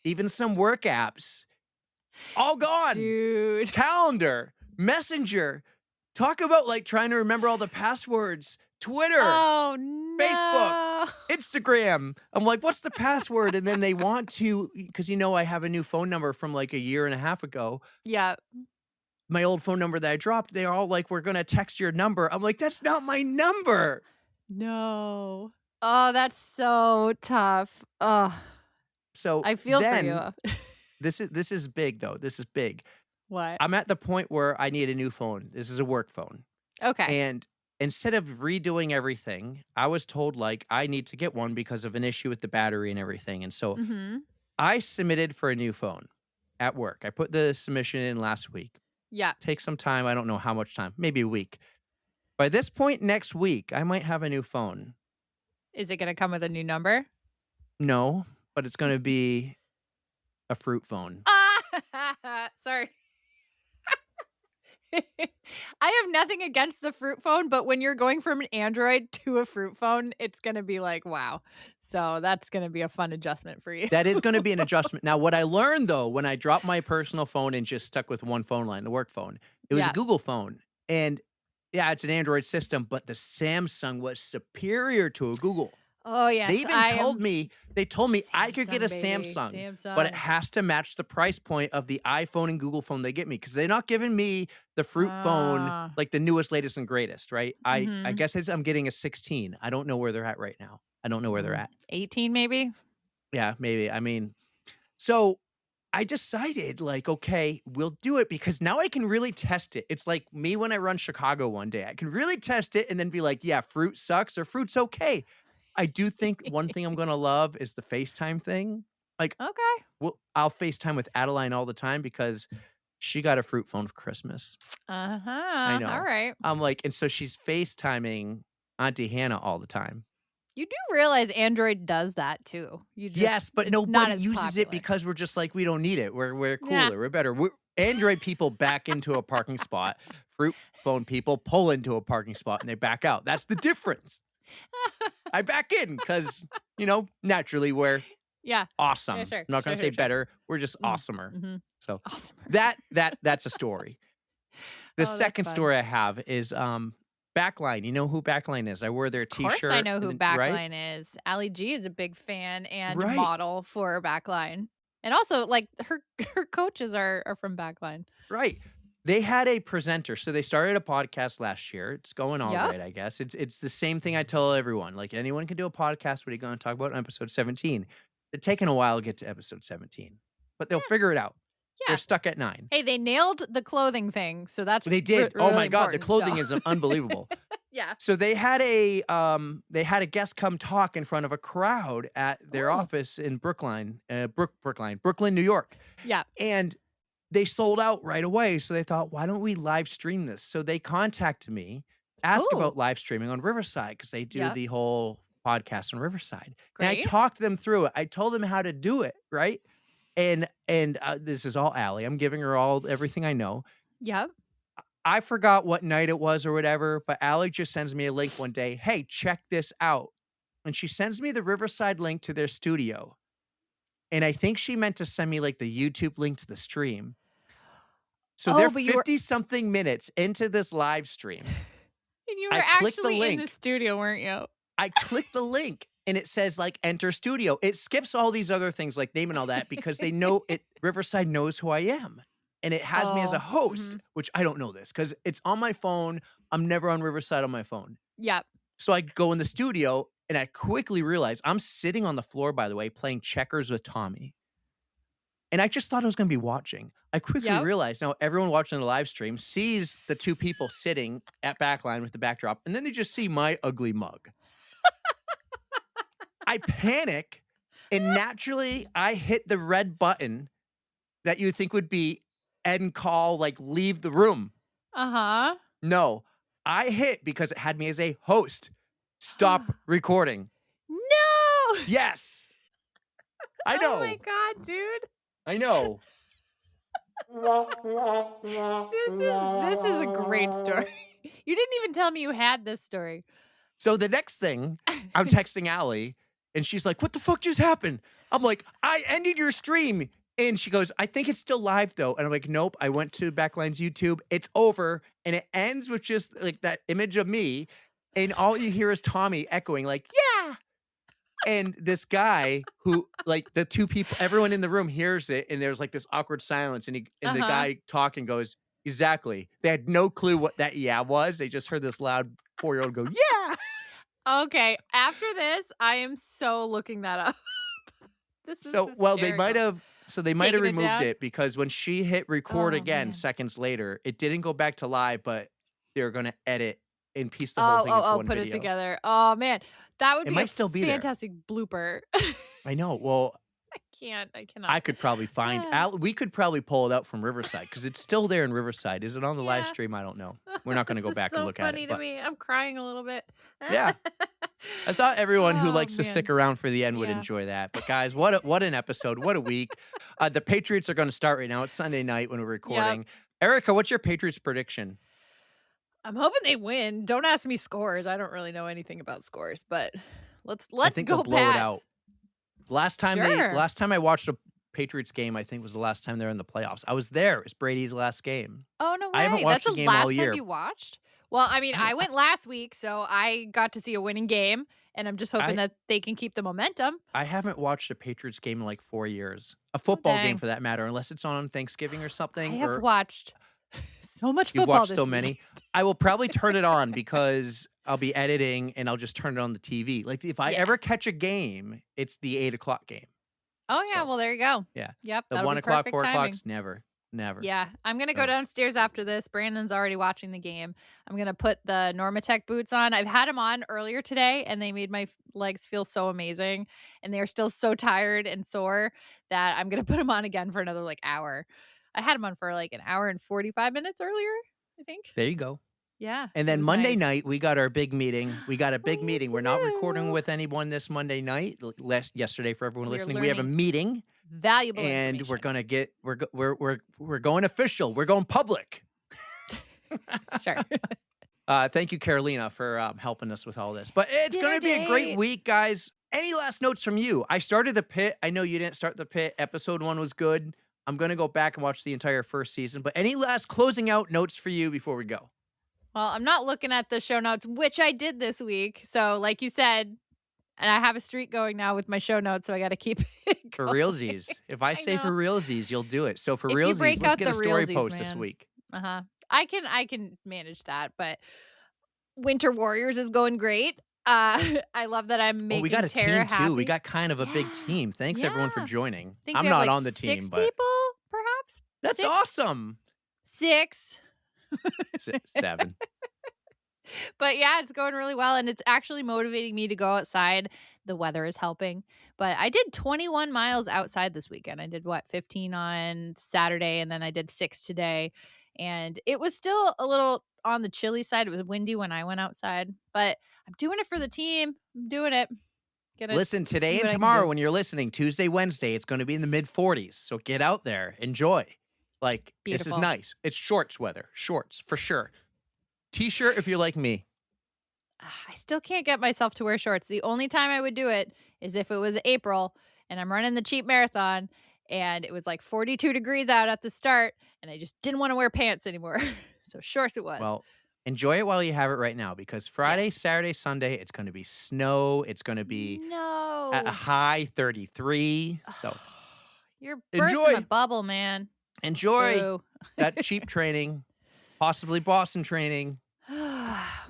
even some work apps, all gone. Dude. Calendar, Messenger. Talk about like trying to remember all the passwords. Twitter, Oh, Facebook, no. Instagram. I'm like, what's the password? And then they want to, because I have a new phone number from like a year and a half ago. Yeah. My old phone number that I dropped, they're all like, we're going to text your number. I'm like, that's not my number. No. Oh, that's so tough. Oh, So I feel for then, you. this is big though. This is big. What? I'm at the point where I need a new phone. This is a work phone. Okay. And instead of redoing everything, I was told like I need to get one because of an issue with the battery and everything. And so Mm-hmm. I submitted for a new phone at work. I put the submission in last week. Yeah. Take some time. I don't know how much time, maybe a week. By this point next week, I might have a new phone. Is it going to come with a new number? No, but it's going to be a fruit phone. Sorry. I have nothing against the fruit phone, but when you're going from an Android to a fruit phone, it's going to be like, wow. So that's going to be a fun adjustment for you. That is going to be an adjustment. Now, what I learned, though, when I dropped my personal phone and just stuck with one phone line, the work phone, it was Yeah. a Google phone. And yeah, it's an Android system, but the Samsung was superior to a Google. Oh, yes. They even told me I could get a baby. Samsung, but it has to match the price point of the iPhone and Google phone they get me because they're not giving me the fruit phone, like the newest, latest, and greatest, right? I Mhm. guess I'm getting a 16. I don't know where they're at right now. I don't know where they're at. 18 maybe? Yeah, maybe. I mean, so I decided like, okay, we'll do it because now I can really test it. It's like me when I run Chicago one day. I can really test it and then be like, yeah, fruit sucks or fruit's okay. I do think one thing I'm going to love is the FaceTime thing. Like, Okay. well, I'll FaceTime with Adeline all the time because she got a fruit phone for Christmas. Uh-huh. I know. All right. I'm like, and so she's FaceTiming Auntie Hannah all the time. You do realize Android does that too. Yes, but it's not nobody as uses it popular. because we're just like, we don't need it. We're cooler. Yeah. We're better. Android people back into a parking spot. Fruit phone people pull into a parking spot and they back out. That's the difference. I back in because, naturally we're Yeah. awesome. Yeah, sure. I'm not going to Sure, say better. We're just awesomer. Mhm. So Awesome. that's a story. The Oh, that's second fun. story I have is Backline. You know who Backline is? I wore their Of t-shirt. course I know who and then- right? Backline is. Ali G is a big fan and Right. model for Backline. And also like her coaches are from Backline. Right. They had a presenter. So they started a podcast last year. It's going all Yep. right, I guess. It's the same thing I tell everyone. Like anyone can do a podcast. What are you going to talk about in episode 17? It's taking a while to get to episode 17. But they'll figure it out. Yeah. They're stuck at 9. Hey, they nailed the clothing thing, so that's They did. Oh really my God, the important, clothing so. is unbelievable. Yeah. So they had a guest come talk in front of a crowd at their office in Brooklyn, New York. Yeah. And they sold out right away. So they thought, why don't we live stream this? So they contacted me, asked Ooh. about live streaming on Riverside because they do Yep. the whole podcast on Riverside. And I Great. talked them through it. I told them how to do it, right? And this is all Allie. I'm giving her everything I know. Yep. I forgot what night it was or whatever, but Allie just sends me a link one day. Hey, check this out. And she sends me the Riverside link to their studio. And I think she meant to send me like the YouTube link to the stream. So they're but you were 50-something minutes into this live stream. And you I were clicked the actually in the link. studio, weren't you? I click the link and it says like enter studio. It skips all these other things like name and all that because they know it. Riverside knows who I am. And it has me as a host, which I don't know this because it's on my phone. I'm never on Riverside on my phone. Yep. So I go in the studio and I quickly realize I'm sitting on the floor, by the way, playing checkers with Tommy. And I just thought I was going to be watching. I quickly Yep. realized now everyone watching the live stream sees the two people sitting at Backline with the backdrop, and then they just see my ugly mug. I panic, and naturally I hit the red button that you would think would be end call, like leave the room. Uh-huh. No, I hit because it had me as a host. Stop recording. No. Yes. I know. Oh my God, dude. I know. This is a great story. You didn't even tell me you had this story. So the next thing, I'm texting Allie, and she's like, "What the fuck just happened?" I'm like, "I ended your stream." And she goes, "I think it's still live though." And I'm like, "Nope, I went to Backline's YouTube. It's over." And it ends with just like that image of me. And all you hear is Tommy echoing, like, "Yeah." And this guy who, like, the two people, everyone in the room hears it, and there's like this awkward silence. And the guy talking goes, "Exactly." They had no clue what that "yeah" was. They just heard this loud 4-year-old go, "Yeah." Okay, after this, I am so looking that up. This is Well, they hysterical. might have Taking it removed down? it because when she hit record Oh, again man. seconds later, it didn't go back to live, but they're gonna edit and piece the whole thing into one Put it video. together. Oh, man. That would It be a might still be there. fantastic blooper. I know. Well, I cannot. I could probably find we could probably pull it out from Riverside because it's still there in Riverside. Is it on the live Yeah. stream? I don't know. We're not gonna This go is back and so look at funny it. to But me. I'm crying a little bit. yeah. I thought everyone who Oh, likes to stick man. around for the end would Yeah. enjoy that. But guys, what an episode. What a week. The Patriots are going to start right now. It's Sunday night when we're recording. Erica, what's your Patriots prediction? I'm hoping they win. Don't ask me scores. I don't really know anything about scores, but let's I think go they'll blow it Pats. out. Last time Sure. I watched a Patriots game, I think was the last time they were in the playoffs. I was there. It's Brady's last game. Oh, no way. I haven't watched That's the the game all last year. time you watched? Well, I mean, I went last week, so I got to see a winning game, and I'm just hoping that they can keep the momentum. I haven't watched a Patriots game in like 4 years. A football game dang. for that matter, unless it's on Thanksgiving or something. I have or watched so much You've football watched this so week. many. I will probably turn it on because I'll be editing and I'll just turn it on the TV. Like if I ever catch a game, it's the 8:00 game. Oh, yeah. So, well, there you go. Yeah. Yep. The that'll 1 be o'clock, perfect 4 timing. o'clock's never. Yeah. I'm going to go No. downstairs after this. Brandon's already watching the game. I'm going to put the Normatec boots on. I've had them on earlier today, and they made my legs feel so amazing. And they're still so tired and sore that I'm going to put them on again for another like hour. I had them on for like an hour and 45 minutes earlier, I think. There you go. Yeah. And it then was Monday nice. night, we got our big meeting. We got a big We meeting. We're not recording do. with anyone this Monday night. Yesterday, for everyone We're listening, we have a learning meeting, Valuable and information. we're gonna get we're going official. We're going public. Sure. Thank you, Carolina, for helping us with all this. But it's Dinner going to be a great date. week, guys. Any last notes from you? I started the pit. I know you didn't start the pit. Episode 1 was good. I'm going to go back and watch the entire first season. But any last closing out notes for you before we go? Well, I'm not looking at the show notes, which I did this week. So, like you said, and I have a streak going now with my show notes, so I got to keep it For going. realsies. If I say for know. realsies, you'll do it. So for If you realsies, break let's out get a the story realsies, post this man. week. Uh-huh. I can manage that, but Winter Warriors is going great. I love that I'm making We got a Tara team, happy. too. We got kind of a big Yeah. team. Thanks, everyone, for Yeah. joining. I think I'm we have, not like, on the team, 6 but people, perhaps? that's 6? awesome. 6. 7. But yeah, it's going really well, and it's actually motivating me to go outside. The weather is helping. But I did 21 miles outside this weekend. I did 15 on Saturday, and then I did 6 today. And it was still a little on the chilly side. It was windy when I went outside, but I'm doing it for the team. I'm doing it. Listen, today see and what I can tomorrow do. when you're listening, Tuesday, Wednesday, it's going to be in the mid 40s. So get out there, enjoy. Like, this is Beautiful. nice. It's shorts weather, shorts for sure. T-shirt if you're like me. I still can't get myself to wear shorts. The only time I would do it is if it was April and I'm running the cheap marathon and it was like 42 degrees out at the start and I just didn't want to wear pants anymore. So shorts it was. Well, enjoy it while you have it right now because Friday, Yes. Saturday, Sunday, it's going to be snow. It's going to be no. at a high 33. So You're bursting my enjoy. bubble, man. Enjoy Boo. that cheap training, possibly Boston training.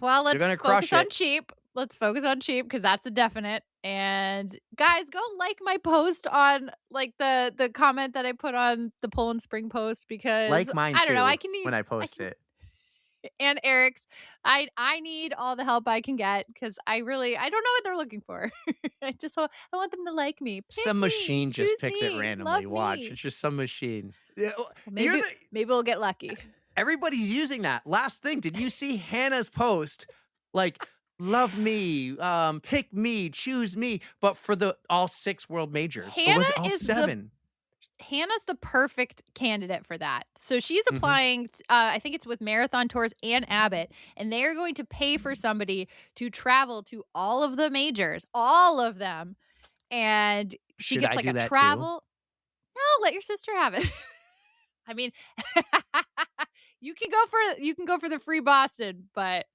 Well, let's gonna focus crush on it. cheap. Let's focus on cheap because that's a definite. And guys, go like my post on like the comment that I put on the Poland Spring post because Like mine, I don't know. too, I can need when I post can- it. and Eric's. I need all the help I can get because I don't know what they're looking for. I want them to like me. Pick Some me, machine just choose picks me, it randomly. love Watch. me. It's just some machine. Yeah, Maybe we'll get lucky. Everybody's using that. Last thing, did you see Hannah's post? Like, love me, pick me, choose me, but for all 6 world majors. Or was it all Hannah is 7? Hannah's the perfect candidate for that. So she's Mhm. applying, I think it's with Marathon Tours and Abbott, and they are going to pay for somebody to travel to all of the majors, all of them. And she Should gets I like do a that too? travel. No, let your sister have it. I mean, you can go for the free Boston, but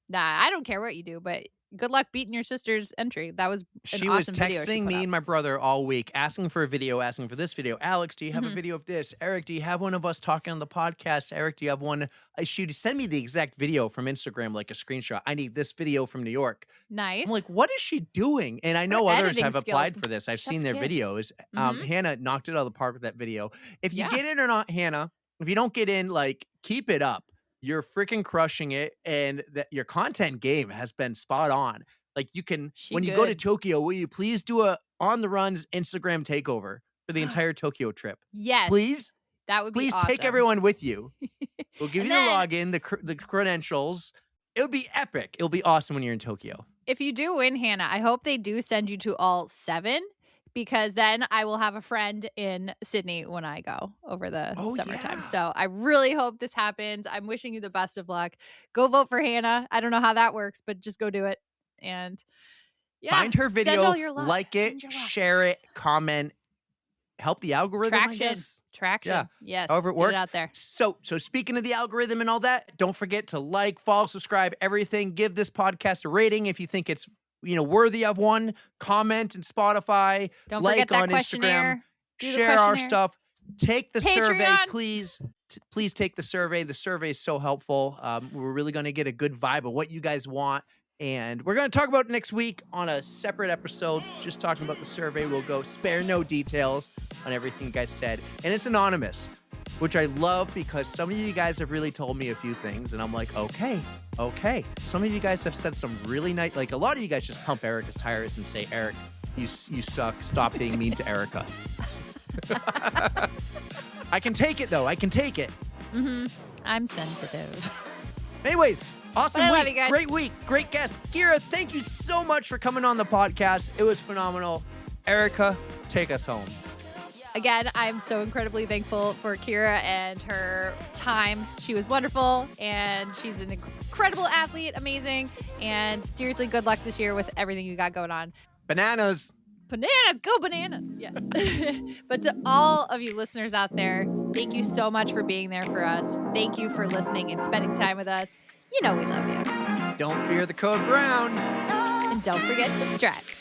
nah, I don't care what you do, but good luck beating your sister's entry. That was an She was awesome video she texting put me up. and my brother all week, asking for a video, asking for this video. Alex, do you have a Mhm. video of this? Eric, do you have one of us talking on the podcast? Eric, do you have one? She'd send me the exact video from Instagram, like a screenshot. I need this video from New York. Nice. I'm like, what is she doing? And I Her know others editing have skills. applied for this. I've seen Chef's their kiss. videos. Mhm. Hannah knocked it out of the park with that video. If you Yeah. get in or not, Hannah, if you don't get in, like, keep it up. You're freaking crushing it, and your content game has been spot on. Like, you can, She when you go to good. Tokyo, will you please do a On the Runs Instagram takeover for the entire Tokyo trip? Yes. Please? That would be Please awesome. take everyone with you. We'll give And you the then- login, the credentials. It'll be epic. It'll be awesome when you're in Tokyo. If you do win, Hannah, I hope they do send you to all 7, because then I will have a friend in Sydney when I go over the summertime. yeah. So I really hope this happens. I'm wishing you the best of luck. Go vote for Hannah. I don't know how that works, but just go do it. And yeah, Find her send video, all your love. like it, Send your love. share it, comment, help the algorithm, I Traction. guess. Traction. Yeah. Yes. However it Get works. out there. So speaking of the algorithm and all that, don't forget to like, follow, subscribe, everything. Give this podcast a rating if you think it's worthy of one. Comment in Spotify. Don't like forget that on Instagram. questionnaire. Do the Share our questionnaire. stuff. Take the survey, Patreon. please. Please take the survey. The survey is so helpful. We're really going to get a good vibe of what you guys want. And we're going to talk about it next week on a separate episode, just talking about the survey. We'll go spare no details on everything you guys said. And it's anonymous, which I love because some of you guys have really told me a few things. And I'm like, okay. Some of you guys have said some really nice, like a lot of you guys just pump Erica's tires and say, Eric, you suck. Stop being mean to Erica. I can take it, though. I can take it. Mm-hmm. I'm sensitive. Anyways, awesome But I week. love you guys. Great week. Great guest. Keira, thank you so much for coming on the podcast. It was phenomenal. Erica, take us home. Again, I'm so incredibly thankful for Keira and her time. She was wonderful, and she's an incredible athlete, amazing. And seriously, good luck this year with everything you got going on. Bananas. Bananas, go bananas. Yes. But to all of you listeners out there, thank you so much for being there for us. Thank you for listening and spending time with us. You know we love you. Don't fear the code brown. And don't forget to stretch.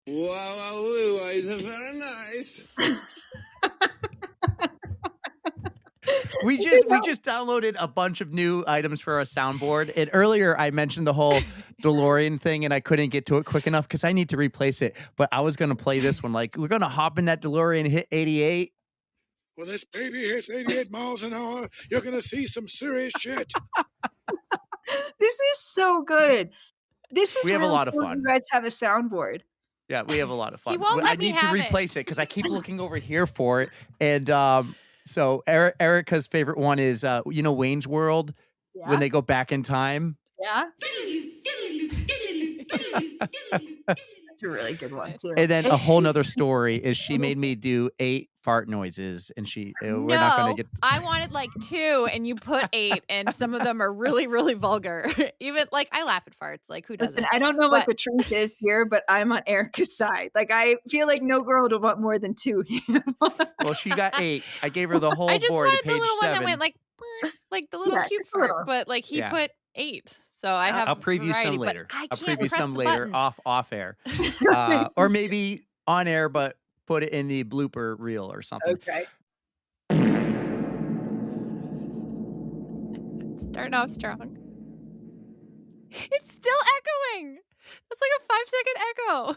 Wow, it's very nice. We just downloaded a bunch of new items for our soundboard. And earlier I mentioned the whole DeLorean thing and I couldn't get to it quick enough because I need to replace it. But I was going to play this one. Like, we're going to hop in that DeLorean, hit 88. When this baby hits 88 miles an hour, you're going to see some serious shit. This is so good. This is We have a really lot of cool fun. You guys have a soundboard. Yeah, we have a lot of fun. won't I let me need to have it. replace it because I keep looking over here for it. And so Erica's favorite one is, Wayne's World, Yeah. when they go back in time. Yeah. That's a really good one too. And then a whole nother story is she made me do 8 fart noises, and we're not going to get. I wanted like 2, and you put 8, and some of them are really, really vulgar. Even like I laugh at farts. Like who doesn't? Listen, I don't know what But- the truth is here, but I'm on Erica's side. Like, I feel like no girl would want more than 2. Well, she got 8. I gave her the whole I just board to wanted the page little 7. one that went like. like the little Yeah, cute just a part, little. but like he Yeah. put 8. So I have I'll preview variety, some but later. I I'll can't preview press some the later buttons. off air. Or maybe on air, but put it in the blooper reel or something. Okay. Starting off strong. It's still echoing. That's like a 5-second echo.